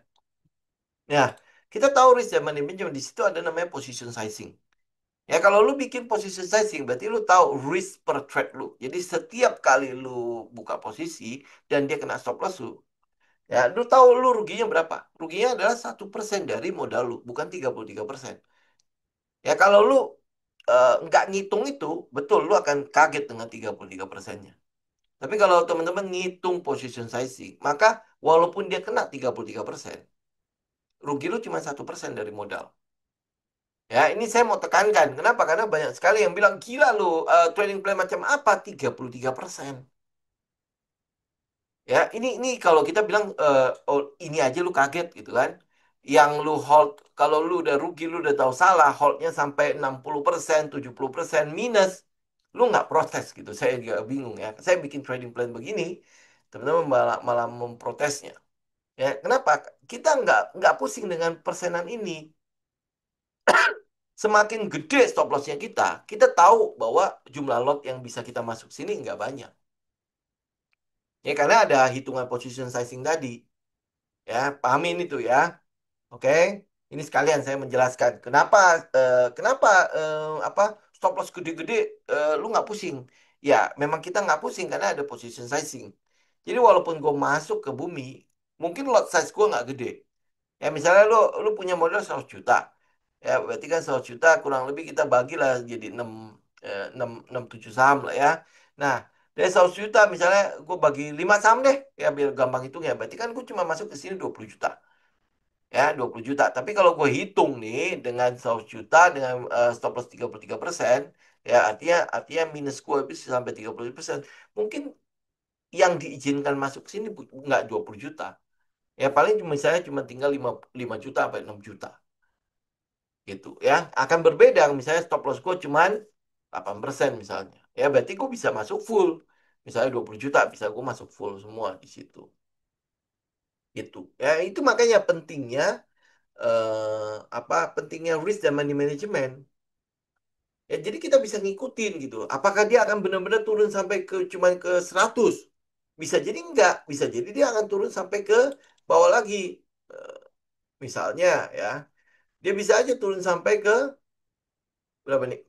Ya, kita tahu risk dan money management di situ ada namanya position sizing. Ya kalau lu bikin position sizing berarti lu tahu risk per trade lu. Jadi setiap kali lu buka posisi dan dia kena stop loss lu, ya, lu tahu lu ruginya berapa? Ruginya adalah 1% dari modal lu, bukan 33%. Ya kalau lu nggak ngitung itu, betul lu akan kaget dengan 33%-nya. Tapi kalau teman-teman ngitung position sizing, maka walaupun dia kena 33%, rugi lu cuma 1% dari modal. Ya, ini saya mau tekankan. Kenapa? Karena banyak sekali yang bilang, gila lu, trading plan macam apa? 33%. Ya, ini kalau kita bilang oh, ini aja lu kaget gitu kan. Yang lu hold, kalau lu udah rugi, lu udah tahu salah, holdnya sampai 60%, 70% minus, lu nggak protes gitu. Saya juga bingung ya. Saya bikin trading plan begini, teman-teman malah memprotesnya. Ya, kenapa? Kita nggak pusing dengan persenan ini. Semakin gede stop lossnya kita tahu bahwa jumlah lot yang bisa kita masuk sini nggak banyak. Ya, karena ada hitungan position sizing tadi. Ya, pahamin itu ya. Oke, ini sekalian saya menjelaskan kenapa apa stop loss gede-gede lu nggak pusing. Ya, memang kita nggak pusing karena ada position sizing. Jadi walaupun gue masuk ke bumi, mungkin lot size gue nggak gede. Ya, misalnya lu punya modal 100 juta. Ya, berarti kan 100 juta kurang lebih kita bagilah jadi 6 7 saham lah ya. Nah, dari 100 juta misalnya gue bagi 5 saham deh. Ya, biar gampang hitung ya. Berarti kan gue cuma masuk ke sini 20 juta. Ya, 20 juta. Tapi kalau gue hitung nih dengan 100 juta dengan stop loss 33%, ya artinya minus gue bisa sampai 30%. Mungkin yang diizinkan masuk ke sini nggak 20 juta. Ya paling misalnya cuma tinggal 5 juta sampai 6 juta gitu ya. Akan berbeda misalnya stop loss gue cuman 8% misalnya. Ya berarti gue bisa masuk full. Misalnya 20 juta bisa gue masuk full semua di situ. Gitu. Ya itu makanya pentingnya pentingnya risk dan money management. Ya jadi kita bisa ngikutin gitu. Apakah dia akan benar-benar turun sampai ke cuman ke 100? Bisa jadi enggak, bisa jadi dia akan turun sampai ke bawah lagi. Eh, Misalnya ya, dia bisa aja turun sampai ke berapa nih?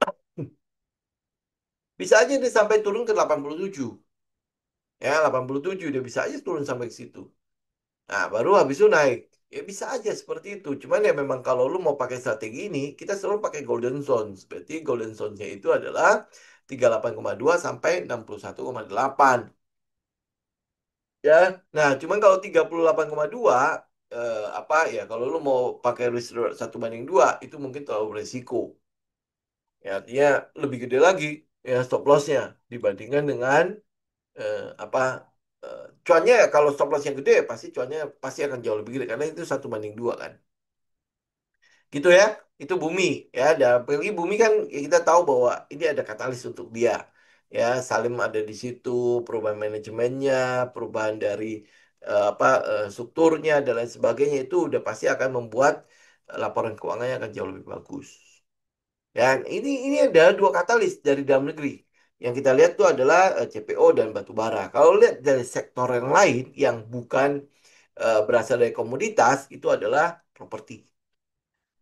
Bisa aja dia sampai turun ke 87. Ya, 87 dia bisa aja turun sampai ke situ. Nah, baru habis itu naik. Ya bisa aja seperti itu. Cuman ya memang kalau lu mau pakai strategi ini, kita selalu pakai golden zones. Berarti golden zones-nya itu adalah 38,2 sampai 61,8. Ya. Nah, cuman kalau 38,2 apa ya kalau lu mau pakai risk reward 1 banding 2 itu mungkin terlalu beresiko. Ya, artinya lebih gede lagi ya stop lossnya dibandingkan dengan apa cuannya ya kalau stop loss yang gede pasti cuannya pasti akan jauh lebih gede karena itu 1 banding 2 kan. Gitu ya. Itu bumi ya. Dan apalagi bumi kan ya kita tahu bahwa ini ada katalis untuk dia. Ya, Salim ada di situ, perubahan manajemennya, perubahan dari strukturnya dan lain sebagainya itu udah pasti akan membuat laporan keuangannya akan jauh lebih bagus. Dan ini ada dua katalis dari dalam negeri. Yang kita lihat tuh adalah CPO dan batu bara. Kalau lihat dari sektor yang lain yang bukan berasal dari komoditas itu adalah properti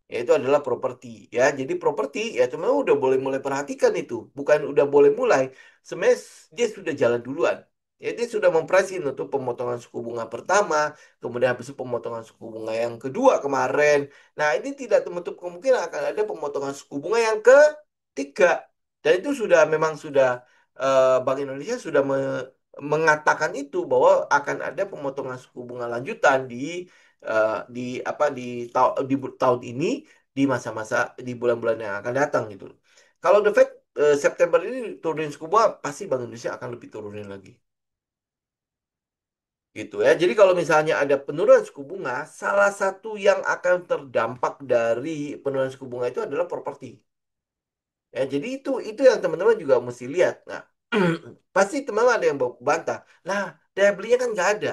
yaitu adalah properti ya. Jadi properti ya teman udah boleh mulai perhatikan itu, bukan udah boleh mulai. Sebenarnya dia sudah jalan duluan. Ya, dia sudah mempresin untuk pemotongan suku bunga pertama, kemudian habis itu pemotongan suku bunga yang kedua kemarin. Nah, ini tidak menutup kemungkinan akan ada pemotongan suku bunga yang ketiga. Dan itu sudah memang sudah Bank Indonesia sudah mengatakan itu bahwa akan ada pemotongan suku bunga lanjutan di apa tahun ini di masa-masa di bulan-bulan yang akan datang gitu. Kalau The Fed September ini turunin suku bunga, pasti Bank Indonesia akan lebih turunin lagi. Gitu ya. Jadi kalau misalnya ada penurunan suku bunga, salah satu yang akan terdampak dari penurunan suku bunga itu adalah properti. Ya, jadi itu yang teman-teman juga mesti lihat. Nah, pasti teman-teman ada yang bantah. Nah, daya belinya kan nggak ada.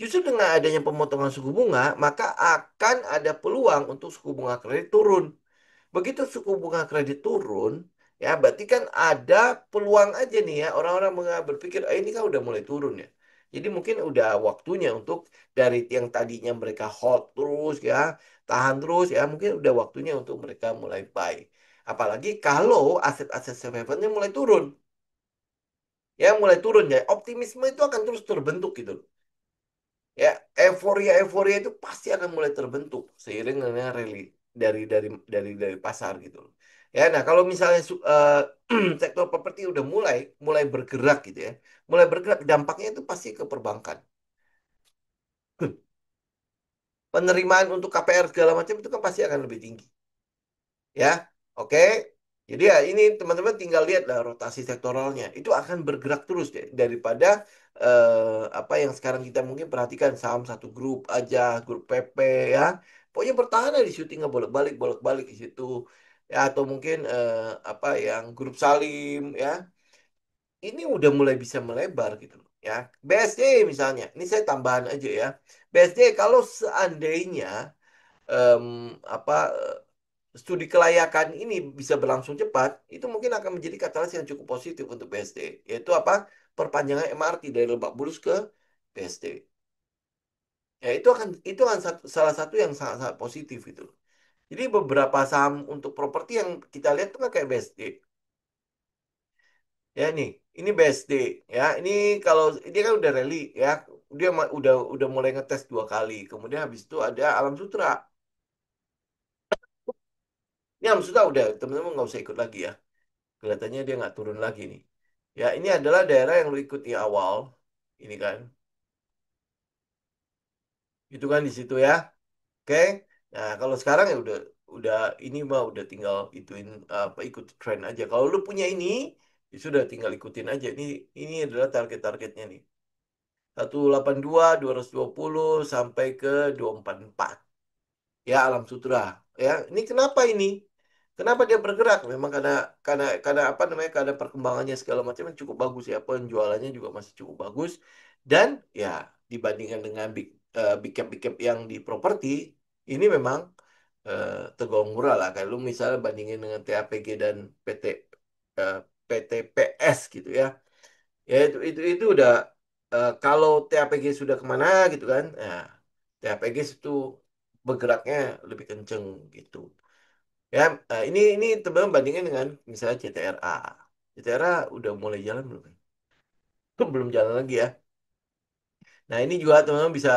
Justru dengan adanya pemotongan suku bunga, maka akan ada peluang untuk suku bunga kredit turun. Begitu suku bunga kredit turun, ya berarti kan ada peluang aja nih ya orang-orang berpikir, ini kan udah mulai turun ya. Jadi mungkin udah waktunya untuk dari yang tadinya mereka hold terus ya, tahan terus ya, mungkin udah waktunya untuk mereka mulai buy. Apalagi kalau aset-aset safe havennya mulai turun. Ya, mulai turun ya. Optimisme itu akan terus terbentuk gitu. Ya, euforia itu pasti akan mulai terbentuk seiring dengan rally dari pasar gitu loh. Ya, nah kalau misalnya sektor properti udah mulai bergerak gitu ya, mulai bergerak dampaknya itu pasti ke perbankan. Penerimaan untuk KPR segala macam itu kan pasti akan lebih tinggi. Ya, oke. Jadi ya ini teman-teman tinggal lihat lah rotasi sektoralnya. Itu akan bergerak terus deh daripada apa yang sekarang kita mungkin perhatikan saham satu grup aja, grup PP ya. Pokoknya bertahan aja di situ tinggal bolak-balik di situ. Ya atau mungkin apa yang grup Salim ya. Ini udah mulai bisa melebar gitu loh ya. BSD misalnya, ini saya tambahan aja ya. BSD kalau seandainya em, apa studi kelayakan ini bisa berlangsung cepat, itu mungkin akan menjadi katalis yang cukup positif untuk BSD, yaitu apa? Perpanjangan MRT dari Lebak Bulus ke BSD. Ya, itu salah satu yang sangat-sangat positif itu. Jadi beberapa saham untuk properti yang kita lihat tuh kan kayak BSD. Ya nih, ini BSD ya. Ini kalau ini kan udah rally ya. Dia udah mulai ngetes 2 kali. Kemudian habis itu ada Alam Sutra. Ini Alam Sutra udah teman-teman nggak usah ikut lagi ya. Kelihatannya dia nggak turun lagi nih. Ya, ini adalah daerah yang lu ikuti awal. Ini kan. Itu kan di situ ya. Oke. Nah, kalau sekarang ya udah ini mah udah tinggal ituin apa ikut tren aja. Kalau lu punya ini, ya sudah tinggal ikutin aja. Ini adalah target-targetnya nih. 182, 220 sampai ke 244. Ya, Alam Sutra. Ya, ini kenapa ini? Kenapa dia bergerak? Memang karena apa namanya? Karena perkembangannya segala macam yang cukup bagus ya. Penjualannya juga masih cukup bagus dan ya dibandingkan dengan big cap yang di properti ini memang tergolong murah lah. Kalau lu misalnya bandingin dengan TAPG dan eh, PTPS gitu ya. Ya itu udah kalau TAPG sudah kemana gitu kan. Nah, TAPG itu bergeraknya lebih kenceng gitu. Ya, ini teman bandingin dengan misalnya CTRA. CTRA udah mulai jalan belum? Itu belum jalan lagi ya. Nah, ini juga teman-teman bisa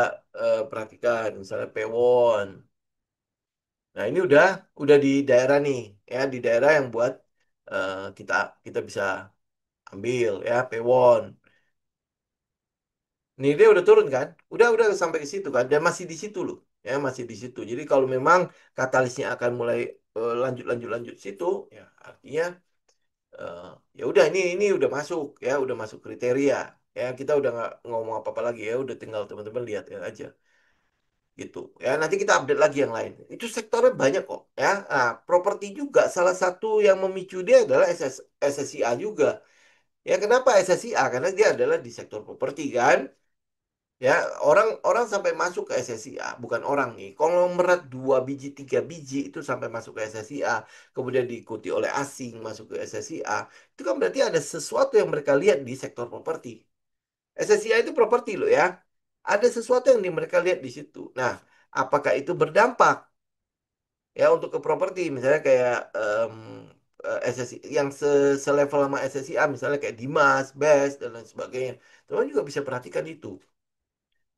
perhatikan misalnya Pewon. Nah, ini udah di daerah nih, ya di daerah yang buat kita kita bisa ambil ya pewon. Nih dia udah turun kan? Udah sampai ke situ kan? Dan masih di situ loh. Ya masih di situ. Jadi kalau memang katalisnya akan mulai lanjut situ, ya artinya eh, ya udah ini udah masuk ya, udah masuk kriteria. Ya kita udah nggak ngomong apa-apa lagi ya, udah tinggal teman-teman lihat ya aja gitu. Ya nanti kita update lagi yang lain. Itu sektornya banyak kok ya. Nah, properti juga salah satu yang memicu dia adalah SSIA juga. Ya kenapa SSIA? Karena dia adalah di sektor properti kan. Ya, orang sampai masuk ke SSIA, bukan orang nih. Konglomerat 2 biji, 3 biji itu sampai masuk ke SSIA, kemudian diikuti oleh asing masuk ke SSIA. Itu kan berarti ada sesuatu yang mereka lihat di sektor properti. SSIA itu properti loh ya. Ada sesuatu yang mereka lihat di situ. Nah, apakah itu berdampak ya untuk ke properti? Misalnya kayak SSI yang selevel sama SSIA, misalnya kayak Dimas, BES dan lain sebagainya. Teman juga bisa perhatikan itu.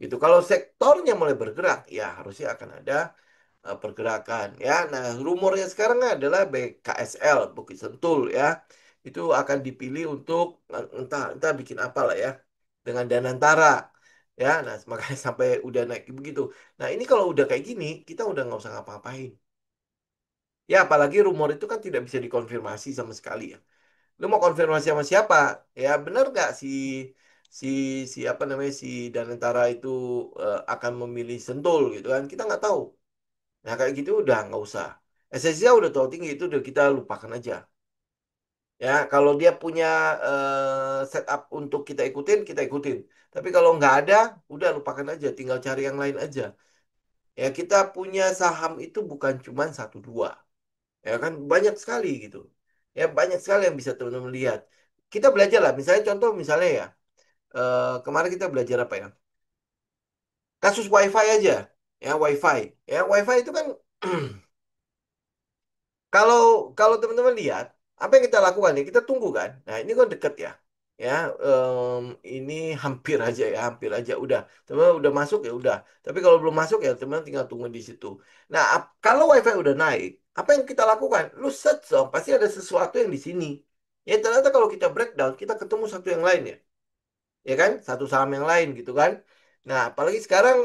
Gitu. Kalau sektornya mulai bergerak, ya harusnya akan ada pergerakan ya. Nah, rumornya sekarang adalah BKSL Bukit Sentul ya. Itu akan dipilih untuk entah entah bikin apa lah ya dengan Danantara ya. Nah, makanya sampai udah naik begitu. Nah, ini kalau udah kayak gini, kita udah nggak usah ngapa-ngapain. Ya, apalagi rumor itu kan tidak bisa dikonfirmasi sama sekali ya. Lu mau konfirmasi sama siapa? Ya benar nggak si si apa namanya si Danantara itu akan memilih Sentul gitu kan? Kita nggak tahu. Nah kayak gitu udah nggak usah. SSC udah tahu tinggi itu udah kita lupakan aja. Ya kalau dia punya setup untuk kita ikutin. Tapi kalau nggak ada, udah lupakan aja. Tinggal cari yang lain aja. Ya kita punya saham itu bukan cuma satu dua. Ya kan banyak sekali gitu. Ya banyak sekali yang bisa teman-teman lihat. Kita belajar lah, misalnya contoh misalnya ya, kemarin kita belajar apa ya? Kasus WiFi aja, ya WiFi. Ya WiFi itu kan kalau kalau teman-teman lihat apa yang kita lakukan ya kita tunggu kan. Nah ini kan deket ya, ya ini hampir aja ya hampir aja udah teman udah masuk ya udah. Tapi kalau belum masuk ya teman tinggal tunggu di situ. Nah kalau WiFi udah naik, apa yang kita lakukan? Lu search dong, pasti ada sesuatu yang di sini. Ya ternyata kalau kita breakdown kita ketemu satu yang lain ya kan? Satu saham yang lain gitu kan. Nah apalagi sekarang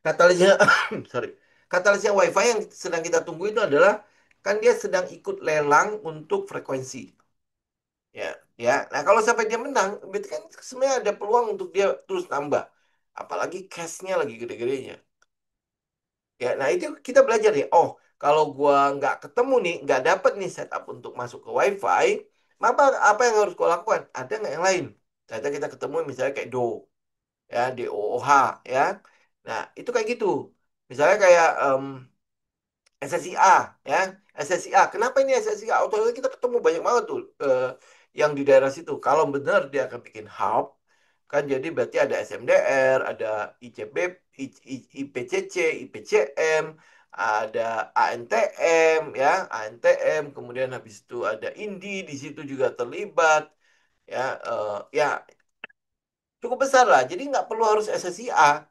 katalisnya sorry katalisnya WiFi yang sedang kita tunggu itu adalah kan dia sedang ikut lelang untuk frekuensi ya ya nah kalau sampai dia menang berarti kan sebenarnya ada peluang untuk dia terus nambah apalagi cashnya lagi gede-gedenya ya nah itu kita belajar ya oh kalau gua nggak ketemu nih nggak dapet nih setup untuk masuk ke WiFi apa apa yang harus gua lakukan ada nggak yang lain ternyata kita ketemu misalnya kayak ya DOOH ya nah itu kayak gitu misalnya kayak SSIA ya SSIA kenapa ini SSIA otomatis kita ketemu banyak banget tuh yang di daerah situ kalau benar dia akan bikin hub kan jadi berarti ada SMDR ada ICB IPCC IPCM ada ANTM ya ANTM kemudian habis itu ada INDI di situ juga terlibat ya ya cukup besar lah jadi nggak perlu harus SSIA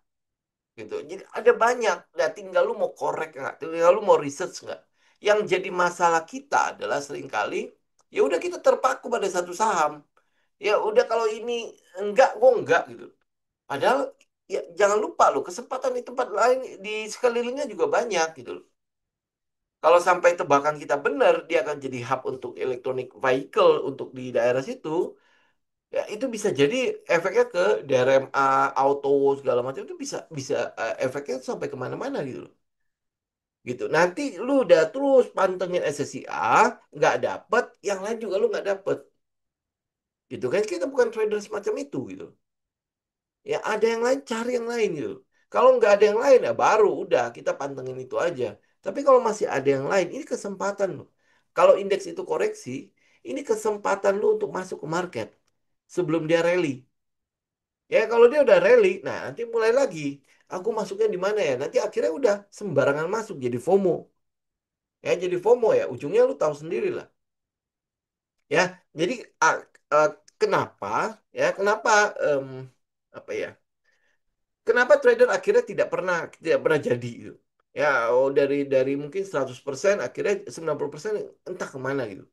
gitu. Jadi ada banyak. Nah, tinggal lu mau korek nggak, tinggal lu mau research nggak. Yang jadi masalah kita adalah seringkali ya udah kita terpaku pada satu saham. Ya udah kalau ini enggak, gua enggak gitu. Padahal ya jangan lupa loh kesempatan di tempat lain di sekelilingnya juga banyak gitu loh. Kalau sampai tebakan kita benar, dia akan jadi hub untuk electronic vehicle untuk di daerah situ. Ya, itu bisa jadi efeknya ke DRMA, auto segala macam itu bisa bisa efeknya tuh sampai kemana-mana gitu loh. Gitu. Nanti lu udah terus pantengin SSIA, nggak dapet, yang lain juga lu nggak dapet. Gitu kan kita bukan trader semacam itu gitu. Ya ada yang lain cari yang lain gitu. Kalau nggak ada yang lain ya baru udah kita pantengin itu aja. Tapi kalau masih ada yang lain, ini kesempatan lo. Kalau indeks itu koreksi, ini kesempatan lu untuk masuk ke market sebelum dia rally. Ya kalau dia udah rally, nah nanti mulai lagi. Aku masuknya di mana ya? Nanti akhirnya udah sembarangan masuk jadi FOMO. Ya jadi FOMO ya, ujungnya lu tahu sendiri lah. Ya, jadi ah, eh, kenapa ya? Kenapa apa ya? Kenapa trader akhirnya tidak pernah jadi gitu? Ya, oh, dari mungkin 100% akhirnya 90% entah kemana gitu.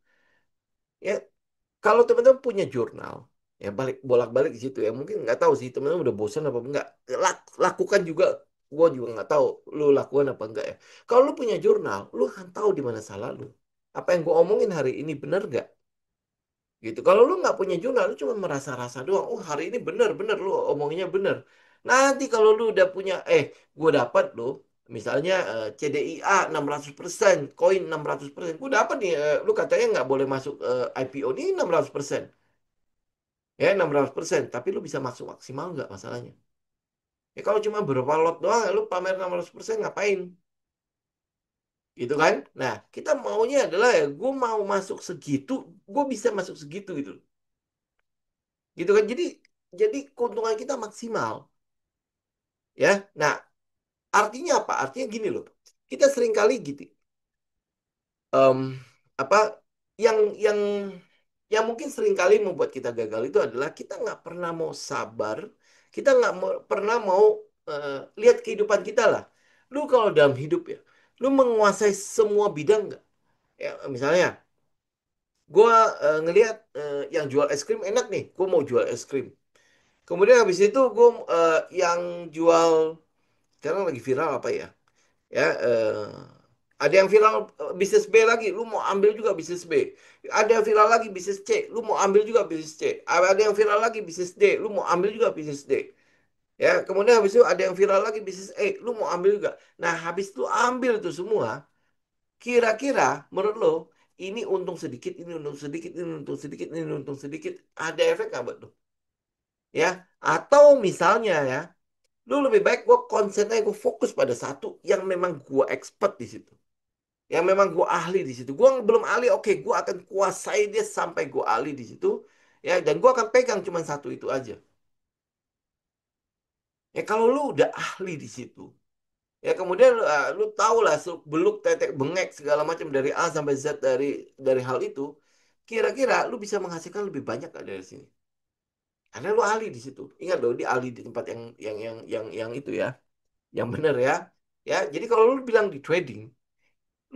Ya, kalau teman-teman punya jurnal, ya balik bolak-balik di situ ya. Mungkin nggak tahu sih teman-teman udah bosan apa enggak. Lakukan juga, gue juga nggak tahu lu lakukan apa enggak ya. Kalau lu punya jurnal, lu akan tahu di mana salah lu. Apa yang gue omongin hari ini benar nggak? Gitu. Kalau lu nggak punya jurnal, lu cuma merasa-rasa doang. Oh hari ini benar-benar lu omonginnya benar. Nanti kalau lu udah punya, gue dapat lo, misalnya CDIA 600%, koin 600%, gue dapat nih, lu katanya nggak boleh masuk IPO ini 600%, ya 600%, tapi lu bisa masuk maksimal nggak masalahnya? Ya kalau cuma beberapa lot doang, lu pamer 600% ngapain? Gitu kan? Nah, kita maunya adalah ya, gue mau masuk segitu, gue bisa masuk segitu gitu. Gitu kan? Jadi keuntungan kita maksimal, ya. Nah, artinya apa? Artinya gini loh. Kita sering kali gitu. em, apa yang yang mungkin sering kali membuat kita gagal itu adalah kita nggak pernah mau sabar, kita nggak pernah mau lihat kehidupan kita lah. Lu kalau dalam hidup ya, lu menguasai semua bidang nggak? Ya, misalnya, gue ngelihat yang jual es krim enak nih, gue mau jual es krim. Kemudian habis itu gue yang jual sekarang lagi viral apa ya? Ya ada yang viral bisnis B lagi, lu mau ambil juga bisnis B. Ada yang viral lagi bisnis C, lu mau ambil juga bisnis C. Ada yang viral lagi bisnis D, lu mau ambil juga bisnis D. Ya, kemudian habis itu ada yang viral lagi bisnis E, lu mau ambil juga. Nah, habis itu ambil itu semua, kira-kira menurut lo ini untung sedikit, ini untung sedikit, ini untung sedikit, ini untung sedikit, ada efek nggak buat lo? Ya, atau misalnya ya, lu lebih baik gue konsen aja, gue fokus pada satu yang memang gue expert di situ, yang memang gue ahli di situ. Gue belum ahli, oke, gue akan kuasai dia sampai gue ahli di situ, ya. Dan gue akan pegang cuma satu itu aja. Ya kalau lu udah ahli di situ, ya kemudian lu tahu lah seluk beluk tetek bengek segala macam dari A sampai Z dari hal itu, kira-kira lu bisa menghasilkan lebih banyak gak dari sini? Karena lu ahli di situ. Ingat loh, dia ahli di tempat yang itu ya, yang benar ya. Ya, jadi kalau lu bilang di trading,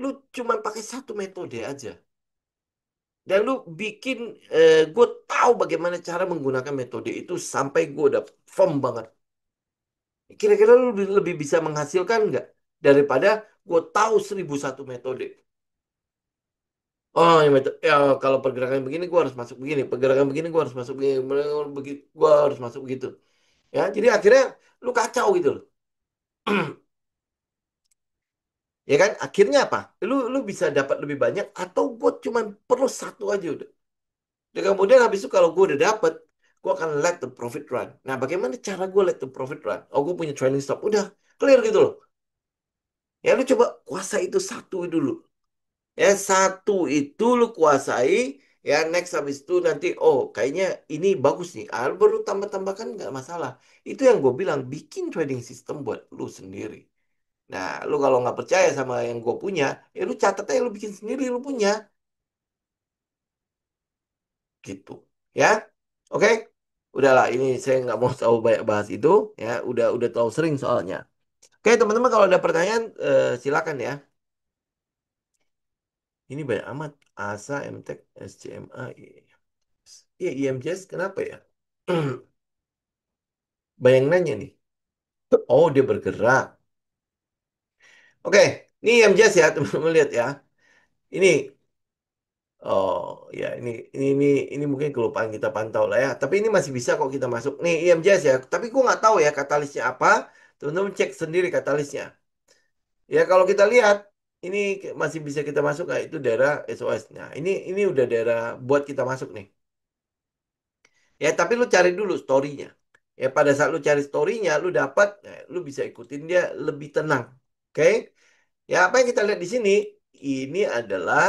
lu cuma pakai satu metode aja. Dan lu bikin, gue tahu bagaimana cara menggunakan metode itu sampai gue udah firm banget. Kira-kira lu lebih bisa menghasilkan nggak daripada gue tahu 1001 metode? Oh, ya, ya kalau pergerakan begini gue harus masuk begini, pergerakan begini gue harus masuk begini, begitu gue harus masuk begitu. Ya, jadi akhirnya lu kacau gitu loh. Ya kan? Akhirnya apa? Lu bisa dapat lebih banyak atau gue cuma perlu satu aja udah. Dan kemudian habis itu kalau gue udah dapet, gue akan let the profit run. Nah, bagaimana cara gue let the profit run? Oh, gue punya trailing stop. Udah, clear gitu loh. Ya, lu coba kuasai itu satu dulu. Ya, satu itu lu kuasai. Ya, next habis itu nanti, oh, kayaknya ini bagus nih. Ah, lu baru tambah-tambahkan nggak masalah. Itu yang gue bilang, bikin trading system buat lu sendiri. Nah, lu kalau nggak percaya sama yang gue punya, ya lu catat aja, lu bikin sendiri, lu punya. Gitu. Ya, oke. Udahlah, ini saya nggak mau tahu banyak bahas itu. Ya, udah terlalu sering soalnya. Oke, teman-teman kalau ada pertanyaan, silakan ya. Ini banyak amat. ASA, MTEK, SCMA. Iya, IMJS kenapa ya? Banyak nanya nih. Oh, dia bergerak. Oke, ini IMJS ya, teman-teman lihat ya. Ini, oh ya, ini mungkin kelupaan kita pantau lah ya. Tapi ini masih bisa kok kita masuk. Nih, IMJS ya. Tapi gue nggak tahu ya katalisnya apa. Teman-teman cek sendiri katalisnya. Ya kalau kita lihat ini masih bisa kita masuk nggak itu daerah SOS. Nah ini udah daerah buat kita masuk nih. Ya tapi lu cari dulu story-nya. Ya pada saat lu cari story-nya lu dapat, nah, lu bisa ikutin dia lebih tenang. Oke? Ya apa yang kita lihat di sini ini adalah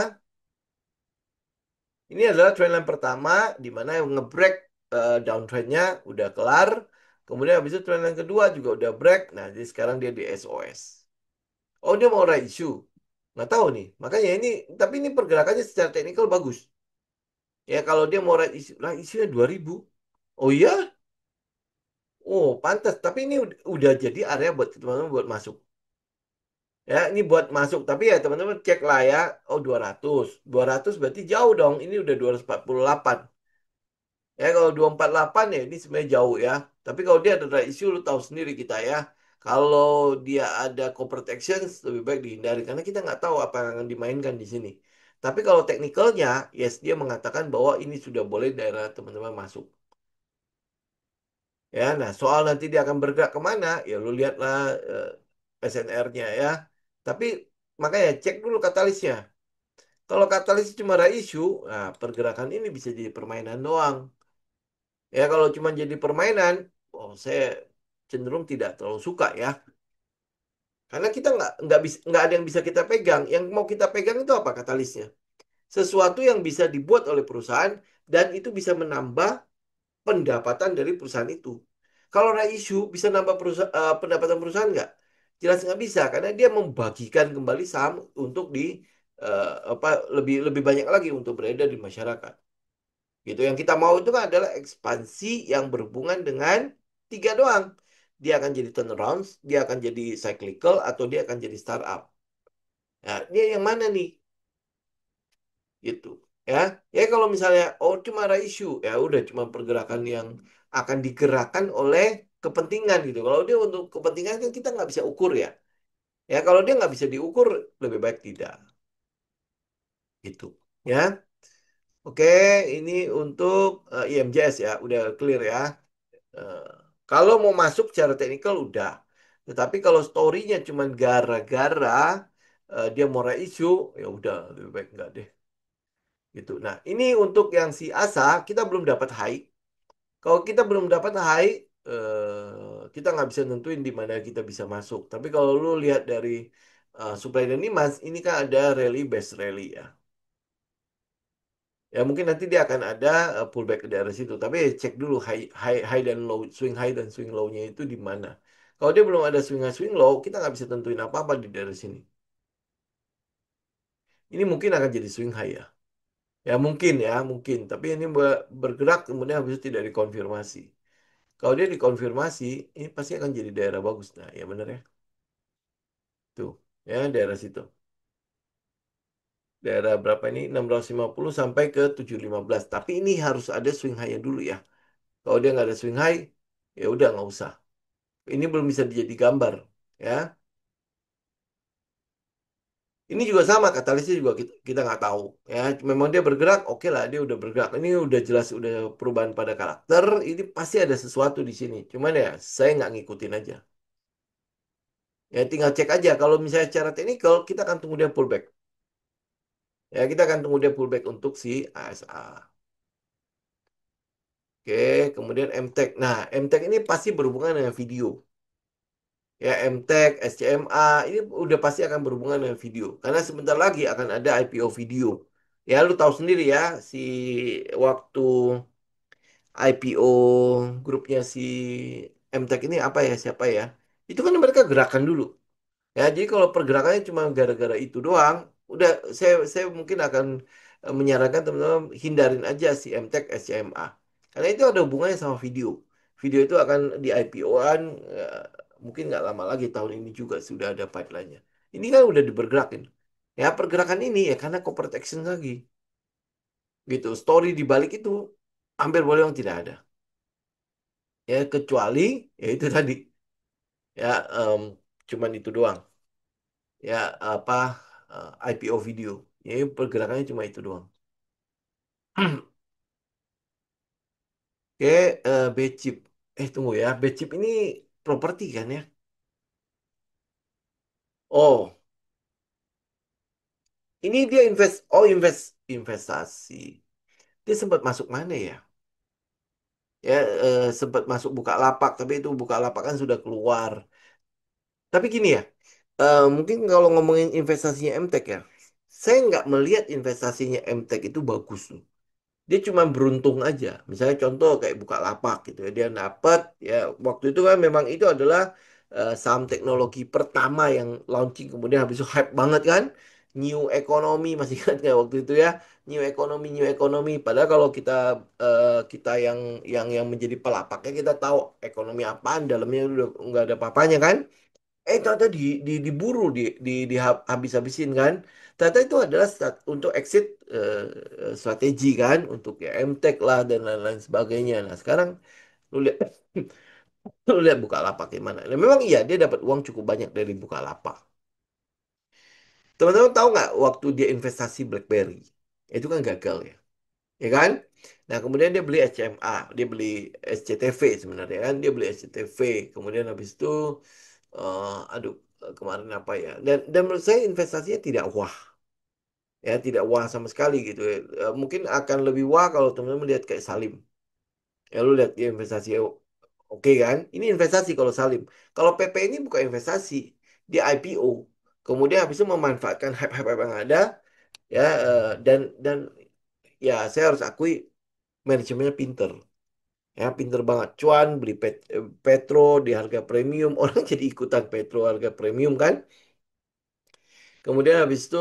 ini adalah trendline pertama di mana yang ngebreak downtrendnya udah kelar. Kemudian habis itu trendline kedua juga udah break. Nah jadi sekarang dia di SOS. Oh dia mau right issue. Nggak tahu nih. Makanya ini, tapi ini pergerakannya secara teknikal bagus. Ya kalau dia mau right issue-nya 2000. Oh iya? Oh pantas. Tapi ini udah jadi area buat teman-teman buat masuk. Ya, ini buat masuk. Tapi ya teman-teman cek lah ya. Oh, 200. 200 berarti jauh dong. Ini udah 248. Ya, kalau 248 ya ini sebenarnya jauh ya. Tapi kalau dia ada isu, lu tahu sendiri kita ya. Kalau dia ada corporate actions, lebih baik dihindari. Karena kita nggak tahu apa yang akan dimainkan di sini. Tapi kalau teknikalnya, yes, dia mengatakan bahwa ini sudah boleh daerah teman-teman masuk. Ya, nah soal nanti dia akan bergerak kemana, ya lu lihatlah SNR-nya ya. Tapi makanya cek dulu katalisnya. Kalau katalis cuma ada isu, nah pergerakan ini bisa jadi permainan doang. Ya kalau cuma jadi permainan, oh saya cenderung tidak terlalu suka ya. Karena kita nggak bisa nggak ada yang bisa kita pegang. Yang mau kita pegang itu apa katalisnya? Sesuatu yang bisa dibuat oleh perusahaan dan itu bisa menambah pendapatan dari perusahaan itu. Kalau ada isu bisa nambah pendapatan perusahaan nggak? Jelas nggak bisa karena dia membagikan kembali saham untuk di apa lebih lebih banyak lagi untuk beredar di masyarakat. Gitu. Yang kita mau itu kan adalah ekspansi yang berhubungan dengan tiga doang. Dia akan jadi turnaround, dia akan jadi cyclical, atau dia akan jadi startup. Nah, dia yang mana nih? Gitu. Ya, ya kalau misalnya oh cuma ada isu, ya udah cuma pergerakan yang akan digerakkan oleh kepentingan gitu. Kalau dia untuk kepentingan kan kita nggak bisa ukur ya. Ya kalau dia nggak bisa diukur, lebih baik tidak. Gitu. Ya, oke. Ini untuk IMJS ya, udah clear ya. Eh, Kalau mau masuk secara teknikal udah. Tetapi kalau story-nya cuma gara-gara dia mau raise isu, ya udah lebih baik enggak deh. Gitu. Nah, ini untuk yang si Asa kita belum dapat high. Kalau kita belum dapat high, kita nggak bisa nentuin di mana kita bisa masuk. Tapi kalau lu lihat dari supply dan demand, ini kan ada rally base rally ya. Ya mungkin nanti dia akan ada pullback ke daerah situ. Tapi cek dulu high dan low, swing high dan swing low-nya itu di mana. Kalau dia belum ada swing high, swing low, kita nggak bisa tentuin apa-apa di daerah sini. Ini mungkin akan jadi swing high ya. Ya, mungkin. Tapi ini bergerak kemudian habis itu tidak dikonfirmasi. Kalau dia dikonfirmasi, ini pasti akan jadi daerah bagus. Nah, ya benar ya. Tuh, ya daerah situ. Daerah berapa ini? 650 sampai ke 715. Tapi ini harus ada swing high-nya dulu ya. Kalau dia nggak ada swing high, ya udah nggak usah. Ini belum bisa dijadi gambar, ya. Ini juga sama katalisnya juga kita nggak tahu, ya. Memang dia bergerak, oke lah dia udah bergerak. Ini udah jelas udah perubahan pada karakter. Ini pasti ada sesuatu di sini. Cuman ya saya nggak ngikutin aja. Ya tinggal cek aja. Kalau misalnya secara teknikal kita akan tunggu dia pullback. Ya kita akan tunggu dia pullback untuk si ASA. Oke, kemudian MTech. Nah, MTech ini pasti berhubungan dengan video. Ya MTech, SCMA ini udah pasti akan berhubungan dengan video karena sebentar lagi akan ada IPO video. Ya lu tahu sendiri ya si waktu IPO grupnya si MTech ini apa ya siapa ya? Itu kan mereka gerakan dulu. Ya jadi kalau pergerakannya cuma gara-gara itu doang, udah saya mungkin akan menyarankan teman-teman hindarin aja si MTech, SCMA karena itu ada hubungannya sama video. Video itu akan di IPO-an mungkin nggak lama lagi tahun ini juga sudah ada pipeline-nya. Ini kan udah dibergerakin. Ya pergerakan ini ya karena corporate action lagi. Gitu. Story di balik itu hampir boleh yang tidak ada. Ya kecuali ya itu tadi ya cuman itu doang. Ya apa IPO video. Ya pergerakannya cuma itu doang. Oke, Bchip. Tunggu ya. Bchip ini properti kan ya? Oh, ini dia investasi. Dia sempat masuk mana ya? Ya sempat masuk Bukalapak, tapi itu Bukalapak kan sudah keluar. Tapi gini ya, mungkin kalau ngomongin investasinya MTech ya, saya nggak melihat investasinya MTech itu bagus loh. Dia cuma beruntung aja. Misalnya contoh kayak Bukalapak gitu ya, dia dapat ya waktu itu kan memang itu adalah saham teknologi pertama yang launching kemudian habis itu hype banget kan. New economy masih ingat nggak waktu itu ya? New economy. Padahal kalau kita yang menjadi pelapaknya kita tahu ekonomi apaan dalamnya udah nggak ada papanya kan. ternyata diburu habis-habisin kan. Ternyata itu adalah untuk exit strategi kan, untuk ya MTech lah dan lain-lain sebagainya. Nah sekarang lu lihat lu lihat Bukalapak gimana. Nah, memang iya dia dapat uang cukup banyak dari Bukalapak. Teman-teman tahu nggak waktu dia investasi BlackBerry itu kan gagal ya kan? Nah kemudian dia beli SCMA, dia beli SCTV sebenarnya kan, dia beli SCTV. Kemudian habis itu aduh kemarin apa ya? Dan menurut saya investasinya tidak wah, ya tidak wah sama sekali gitu ya. Mungkin akan lebih wah kalau teman-teman lihat kayak Salim. Ya lu lihat dia investasi oke kan? Ini investasi kalau Salim. Kalau PP ini bukan investasi, dia IPO. Kemudian habis itu memanfaatkan hype-hype yang ada ya dan ya saya harus akui manajemennya pinter. Ya, pinter banget. Cuan beli Petro di harga premium. Orang jadi ikutan Petro harga premium kan. Kemudian habis itu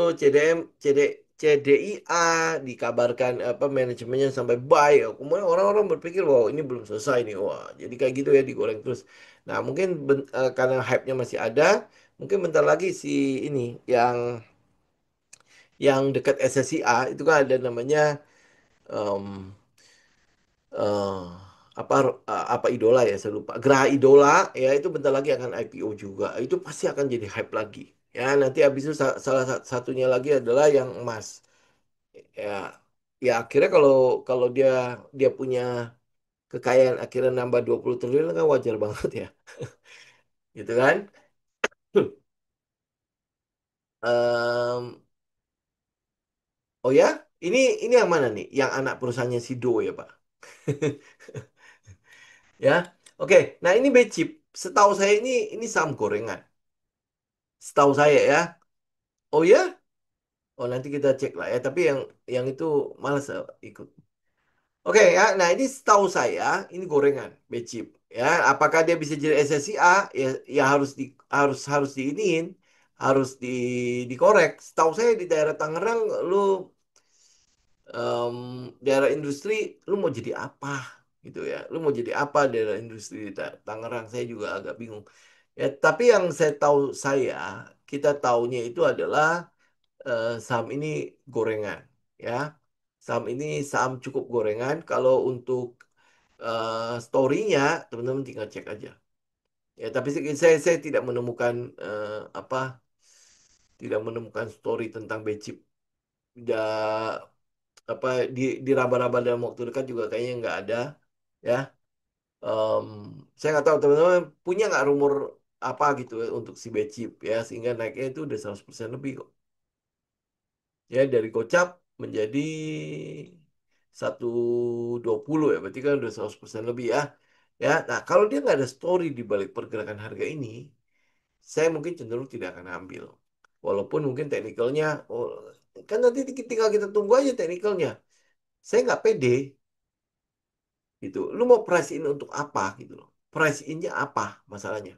CDIA dikabarkan apa manajemennya sampai buy. Kemudian orang-orang berpikir wow ini belum selesai nih. Wah, jadi kayak gitu ya digoreng terus. Nah, mungkin karena hype-nya masih ada, mungkin bentar lagi si ini yang dekat SSIA itu kan ada namanya em, eh, apa apa idola ya saya lupa Geraha Idola ya itu bentar lagi akan IPO juga itu pasti akan jadi hype lagi ya nanti habis itu salah satunya lagi adalah yang emas ya ya akhirnya kalau kalau dia punya kekayaan akhirnya nambah 20 triliun kan wajar banget ya gitu kan. Em, oh ya ini yang mana nih yang anak perusahaannya Sido ya Pak. Ya oke nah ini Becip setahu saya ini saham gorengan setahu saya ya. Oh ya? Oh nanti kita cek lah ya. Tapi yang itu malas ikut. Oke ya. Nah ini setahu saya ini gorengan becip ya. Apakah dia bisa jadi SSIA? Ya harus diiniin, harus dikorek. Setahu saya di daerah Tangerang lu em, daerah industri lu mau jadi apa gitu ya. Lu mau jadi apa daerah industri di Tangerang? Saya juga agak bingung. Ya, tapi yang saya tahu kita taunya itu adalah saham ini gorengan ya. Saham ini saham cukup gorengan. Kalau untuk story-nya teman-teman tinggal cek aja. Ya, tapi saya tidak menemukan apa tidak menemukan story tentang Becip. Da, apa diraba-raba dalam waktu dekat juga kayaknya nggak ada ya. Em, saya nggak tahu teman-teman punya nggak rumor apa gitu ya untuk si Becip ya sehingga naiknya itu udah 100% lebih kok. Ya dari gocap menjadi 120 ya berarti kan udah 100% lebih ya ya nah kalau dia nggak ada story di balik pergerakan harga ini saya mungkin cenderung tidak akan ambil walaupun mungkin teknikalnya oh, kan nanti tinggal kita tunggu aja teknikalnya saya nggak pede gitu lu mau price in untuk apa gitu loh price innya apa masalahnya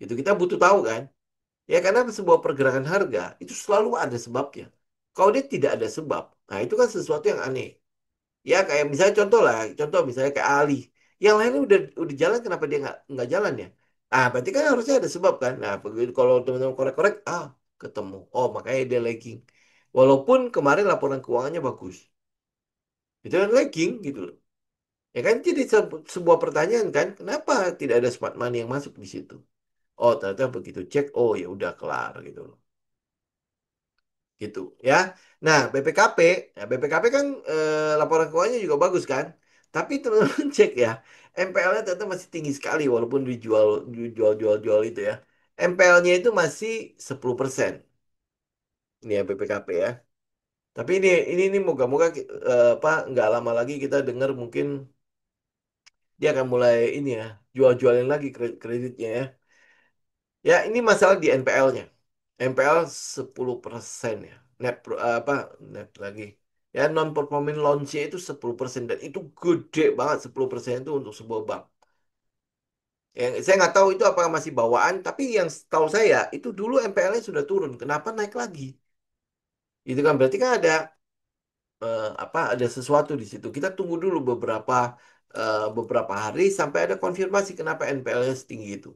itu kita butuh tahu kan ya karena sebuah pergerakan harga itu selalu ada sebabnya kalau dia tidak ada sebab nah itu kan sesuatu yang aneh. Ya kayak misalnya contoh misalnya kayak Ali. Yang lainnya udah jalan kenapa dia nggak jalan ya? Ah berarti kan harusnya ada sebab kan. Nah begitu kalau teman-teman korek-korek, ketemu. Oh makanya dia lagging. Walaupun kemarin laporan keuangannya bagus, itu kan lagging gitu loh. Ya kan jadi sebuah pertanyaan kan, kenapa tidak ada smart money yang masuk di situ? Oh ternyata begitu cek, oh ya udah kelar gitu loh. Gitu ya. Nah, BPKP, ya BPKP kan laporan keuangannya juga bagus kan. Tapi teman-teman cek ya, MPL-nya ternyata masih tinggi sekali walaupun dijual-jual itu ya. MPL-nya itu masih 10%. Ini ya BPKP ya. Tapi ini moga-moga apa nggak lama lagi kita dengar mungkin dia akan mulai ini ya, jual-jualin lagi kreditnya ya. Ya, ini masalah di NPL-nya. NPL 10% ya. Apa net lagi. Ya, non performing loan-nya itu 10% dan itu gede banget 10% itu untuk sebuah bank. Yang saya nggak tahu itu apakah masih bawaan, tapi yang tahu saya itu dulu NPL-nya sudah turun. Kenapa naik lagi? Itu kan berarti kan apa ada sesuatu di situ. Kita tunggu dulu beberapa hari sampai ada konfirmasi kenapa NPL-nya setinggi itu.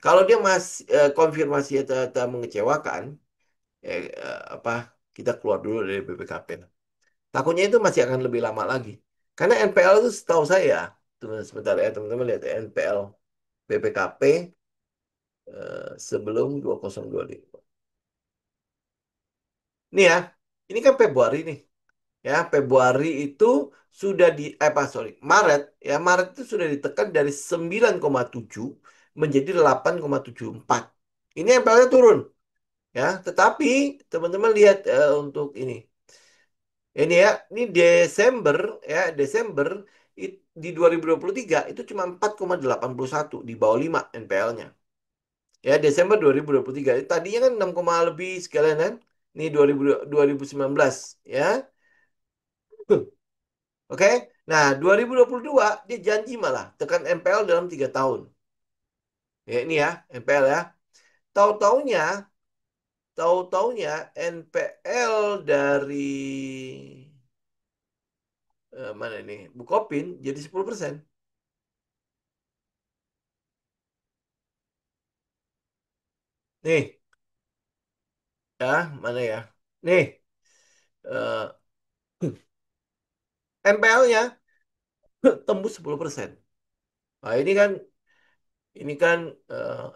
Kalau dia masih konfirmasi atau mengecewakan, apa kita keluar dulu dari BPKP. Takutnya itu masih akan lebih lama lagi. Karena NPL itu setahu saya, tunggu sebentar ya teman-teman lihat ya, NPL BPKP sebelum 2025. Ini ya, ini kan Februari nih. Ya, Februari itu sudah sorry, Maret ya, Maret itu sudah ditekan dari 9,7 menjadi 8,74. Ini NPL-nya turun ya, tetapi teman-teman lihat untuk ini ya, ini Desember ya, Desember di 2023 itu cuma 4,81 di bawah 5 NPL-nya. Ya, Desember 2023. Tadinya kan 6, lebih sekalian kan. Ini 2019 ya. Oke. Nah, 2022 dia janji malah tekan NPL dalam 3 tahun. Ya, ini ya, NPL ya. Tahu-taunya, tahu-taunya NPL dari mana ini? Bukopin jadi 10%. Nih, ya, mana ya? Nih, NPL-nya tembus 10%. Nah, ini kan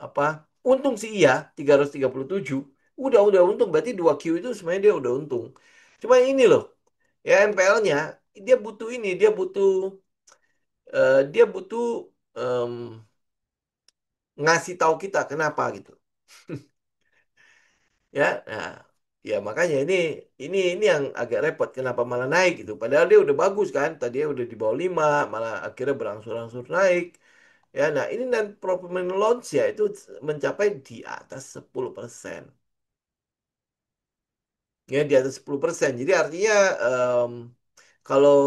apa? Untung sih iya 337. Udah untung berarti 2Q itu sebenarnya dia udah untung. Cuma ini loh, ya NPL-nya dia butuh dia butuh em, ngasih tahu kita kenapa gitu. Ya, nah, ya makanya ini yang agak repot kenapa malah naik gitu. Padahal dia udah bagus kan, tadinya udah di bawah 5 malah akhirnya berangsur-angsur naik. Ya, nah ini dan performance loans ya itu mencapai di atas 10%. Ya, di atas 10%. Jadi artinya em, kalau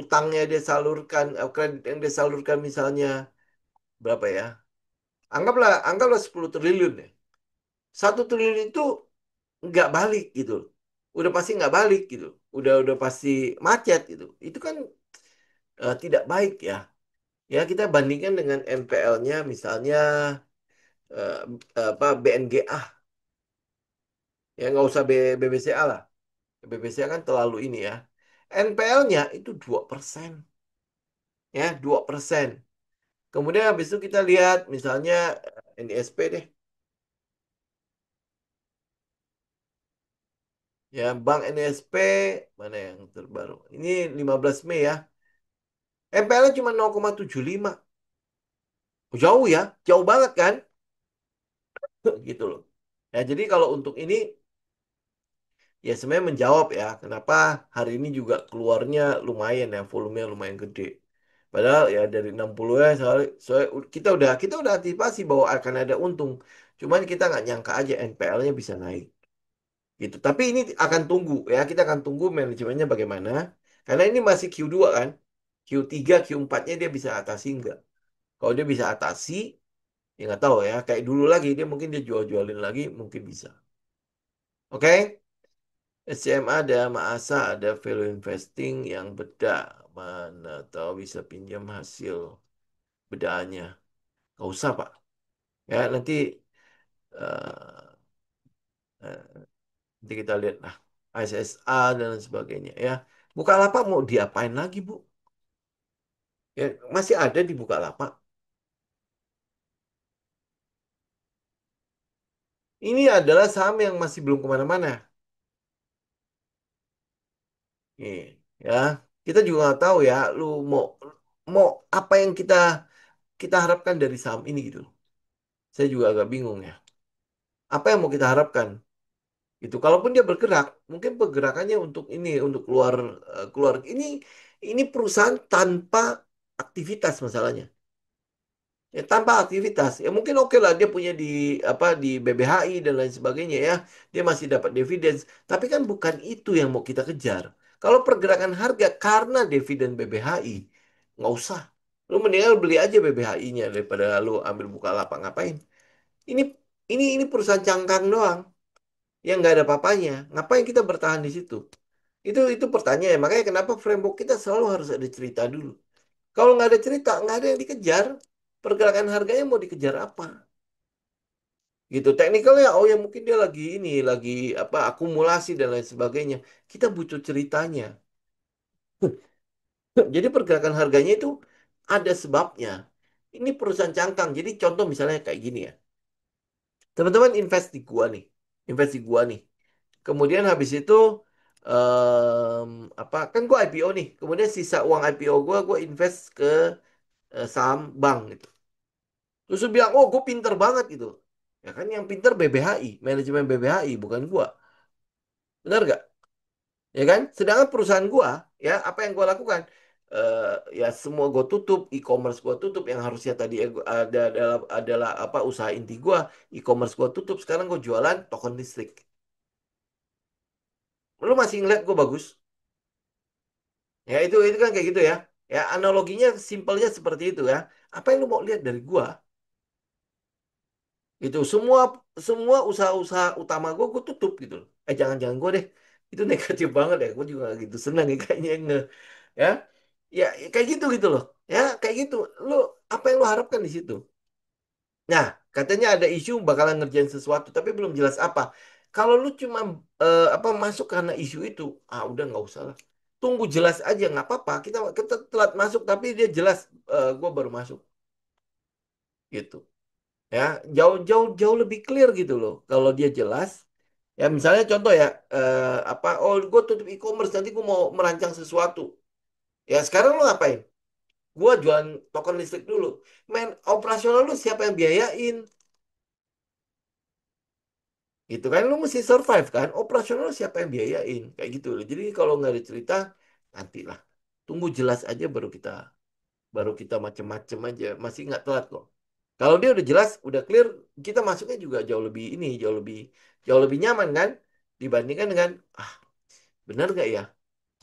utangnya dia salurkan, kredit yang dia salurkan misalnya berapa ya? Anggaplah 10 triliun ya. 1 triliun itu nggak balik gitu. Udah pasti nggak balik gitu. Udah pasti macet gitu. Itu kan tidak baik ya. Ya kita bandingkan dengan NPL-nya misalnya eh, apa BNGA. Ya nggak usah BBCA lah. BBCA kan terlalu ini ya. NPL-nya itu 2%. Ya, 2%. Kemudian habis itu kita lihat misalnya NISP deh. Ya, Bank NISP mana yang terbaru? Ini 15 Mei ya. NPL-nya cuma 0,75. Jauh ya, jauh banget kan? Gitu loh. Ya, jadi kalau untuk ini ya sebenarnya menjawab ya kenapa hari ini juga keluarnya lumayan ya, volumenya lumayan gede. Padahal ya dari 60 ya kita udah antisipasi bahwa akan ada untung. Cuman kita nggak nyangka aja NPL-nya bisa naik gitu. Tapi ini akan tunggu ya, kita akan tunggu manajemennya bagaimana. Karena ini masih Q2 kan. Q3, Q4-nya dia bisa atasi nggak? Kalau dia bisa atasi, ya nggak tahu ya. Kayak dulu lagi, dia jual-jualin lagi, mungkin bisa. Oke? SCMA ada Maasa, ada value investing yang beda. Mana tahu bisa pinjam hasil bedaannya. Nggak usah, Pak. Ya, eh, eh, nanti kita lihat lah. SSA dan lain sebagainya ya. Bukalapak mau diapain lagi, Bu? Ya, masih ada di Bukalapak. Ini adalah saham yang masih belum kemana-mana. Nih, ya. Kita juga nggak tahu ya, lu mau mau apa yang kita kita harapkan dari saham ini gitu. Saya juga agak bingung ya. Apa yang mau kita harapkan? Gitu. Kalaupun dia bergerak, mungkin pergerakannya untuk ini, untuk keluar. Ini perusahaan tanpa aktivitas masalahnya. Ya, tanpa aktivitas, ya mungkin oke lah dia punya di BBHI dan lain sebagainya ya, dia masih dapat dividen. Tapi kan bukan itu yang mau kita kejar. Kalau pergerakan harga karena dividen BBHI, nggak usah. Lu mendingan beli aja BBHI-nya daripada lu ambil Bukalapak ngapain? Ini ini perusahaan cangkang doang yang nggak ada papanya. Ngapain kita bertahan di situ? Itu pertanyaan. Makanya kenapa framework kita selalu harus ada cerita dulu. Kalau nggak ada cerita, nggak ada yang dikejar. pergerakan harganya mau dikejar apa? Gitu. Teknikalnya, oh ya mungkin dia lagi ini, lagi apa akumulasi dan lain sebagainya. Kita butuh ceritanya. Jadi pergerakan harganya itu ada sebabnya. Ini perusahaan cangkang. Jadi contoh misalnya kayak gini ya. Teman-teman invest di gua nih. Invest di gua nih. Kemudian habis itu em, apa kan gua IPO nih. Kemudian sisa uang IPO gua invest ke saham bank gitu. Terus lu bilang, "Oh, gue pinter banget gitu." Ya kan yang pinter BBHI, manajemen BBHI bukan gua. Benar gak? Ya kan? Sedangkan perusahaan gua, ya apa yang gua lakukan? Eh, ya semua gua tutup, e-commerce gua tutup yang harusnya tadi ada adalah apa usaha inti gua, e-commerce gua tutup. Sekarang gua jualan token listrik. Lu masih ngeliat gua bagus? Ya itu kan kayak gitu ya. Ya analoginya simpelnya seperti itu ya. Apa yang lu mau lihat dari gua? Itu semua semua usaha-usaha utama gua tutup gitu loh. Jangan-jangan gua deh. Itu negatif banget ya. Gua juga nggak gitu senang ya kayaknya ya. Ya kayak gitu gitu loh. Ya kayak gitu. Lu apa yang lu harapkan di situ? Nah, katanya ada isu bakalan ngerjain sesuatu tapi belum jelas apa. Kalau lu cuma apa masuk karena isu itu, udah nggak usah lah. Tunggu jelas aja nggak apa-apa. Kita telat masuk tapi dia jelas gua baru masuk gitu. Ya, jauh jauh jauh lebih clear gitu loh. Kalau dia jelas, ya misalnya contoh ya apa oh gue tutup e-commerce nanti gue mau merancang sesuatu. Ya sekarang lo ngapain? Gua jualan token listrik dulu. Main operasional lu siapa yang biayain? Gitu kan lu mesti survive kan? Operasional lu siapa yang biayain? Kayak gitu loh. Jadi kalau nggak ada cerita nantilah. Tunggu jelas aja baru kita macem-macem aja. Masih nggak telat kok. Kalau dia udah jelas, udah clear, kita masuknya juga jauh lebih ini, jauh lebih nyaman kan? Dibandingkan dengan benar nggak ya?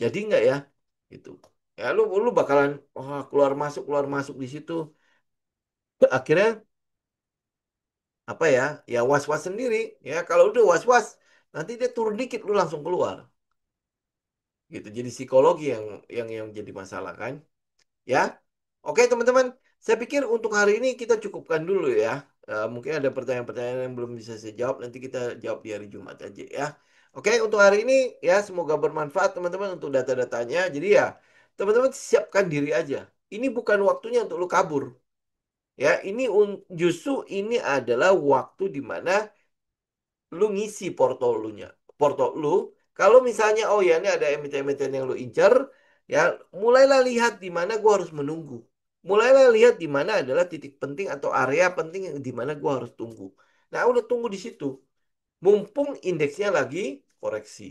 Jadi nggak ya? Gitu. Ya lu bakalan keluar masuk di situ. Akhirnya apa ya was-was sendiri ya kalau udah was-was nanti dia turun dikit lu langsung keluar gitu jadi psikologi yang jadi masalah kan ya oke teman-teman saya pikir untuk hari ini kita cukupkan dulu ya. Mungkin ada pertanyaan-pertanyaan yang belum bisa saya jawab nanti kita jawab di hari Jumat aja ya oke untuk hari ini ya semoga bermanfaat teman-teman untuk data-datanya jadi ya teman-teman siapkan diri aja ini bukan waktunya untuk lu kabur ya ini justru ini adalah waktu di mana lu ngisi porto lu kalau misalnya oh ya ini ada emiten-emiten yang lu incer ya mulailah lihat di mana gua harus menunggu mulailah lihat di mana adalah titik penting atau area penting yang di mana gua harus tunggu nah udah tunggu di situ mumpung indeksnya lagi koreksi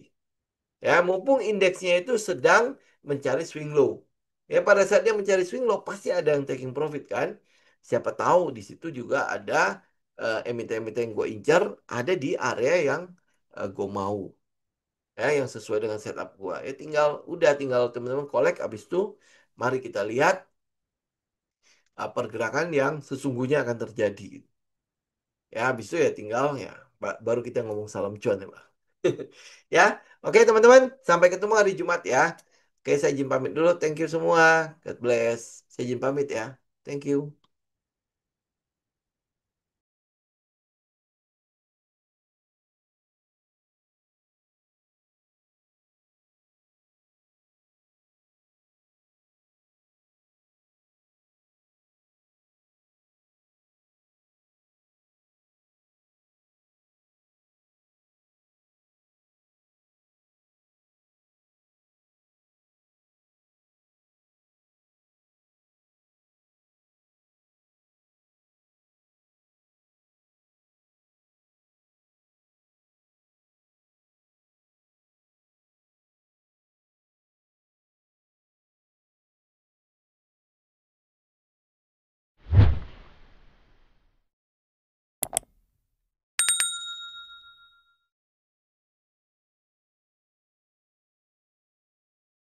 ya mumpung indeksnya itu sedang mencari swing low ya pada saat dia mencari swing low pasti ada yang taking profit kan siapa tahu di situ juga ada emiten-emiten yang gue incar ada di area yang gue mau ya yang sesuai dengan setup gue ya tinggal teman-teman kolek abis itu mari kita lihat pergerakan yang sesungguhnya akan terjadi ya habis itu ya tinggal ya baru kita ngomong salam cuan ya Pak. Ya oke teman-teman sampai ketemu hari Jumat ya oke saya izin pamit dulu thank you semua God bless saya izin pamit ya thank you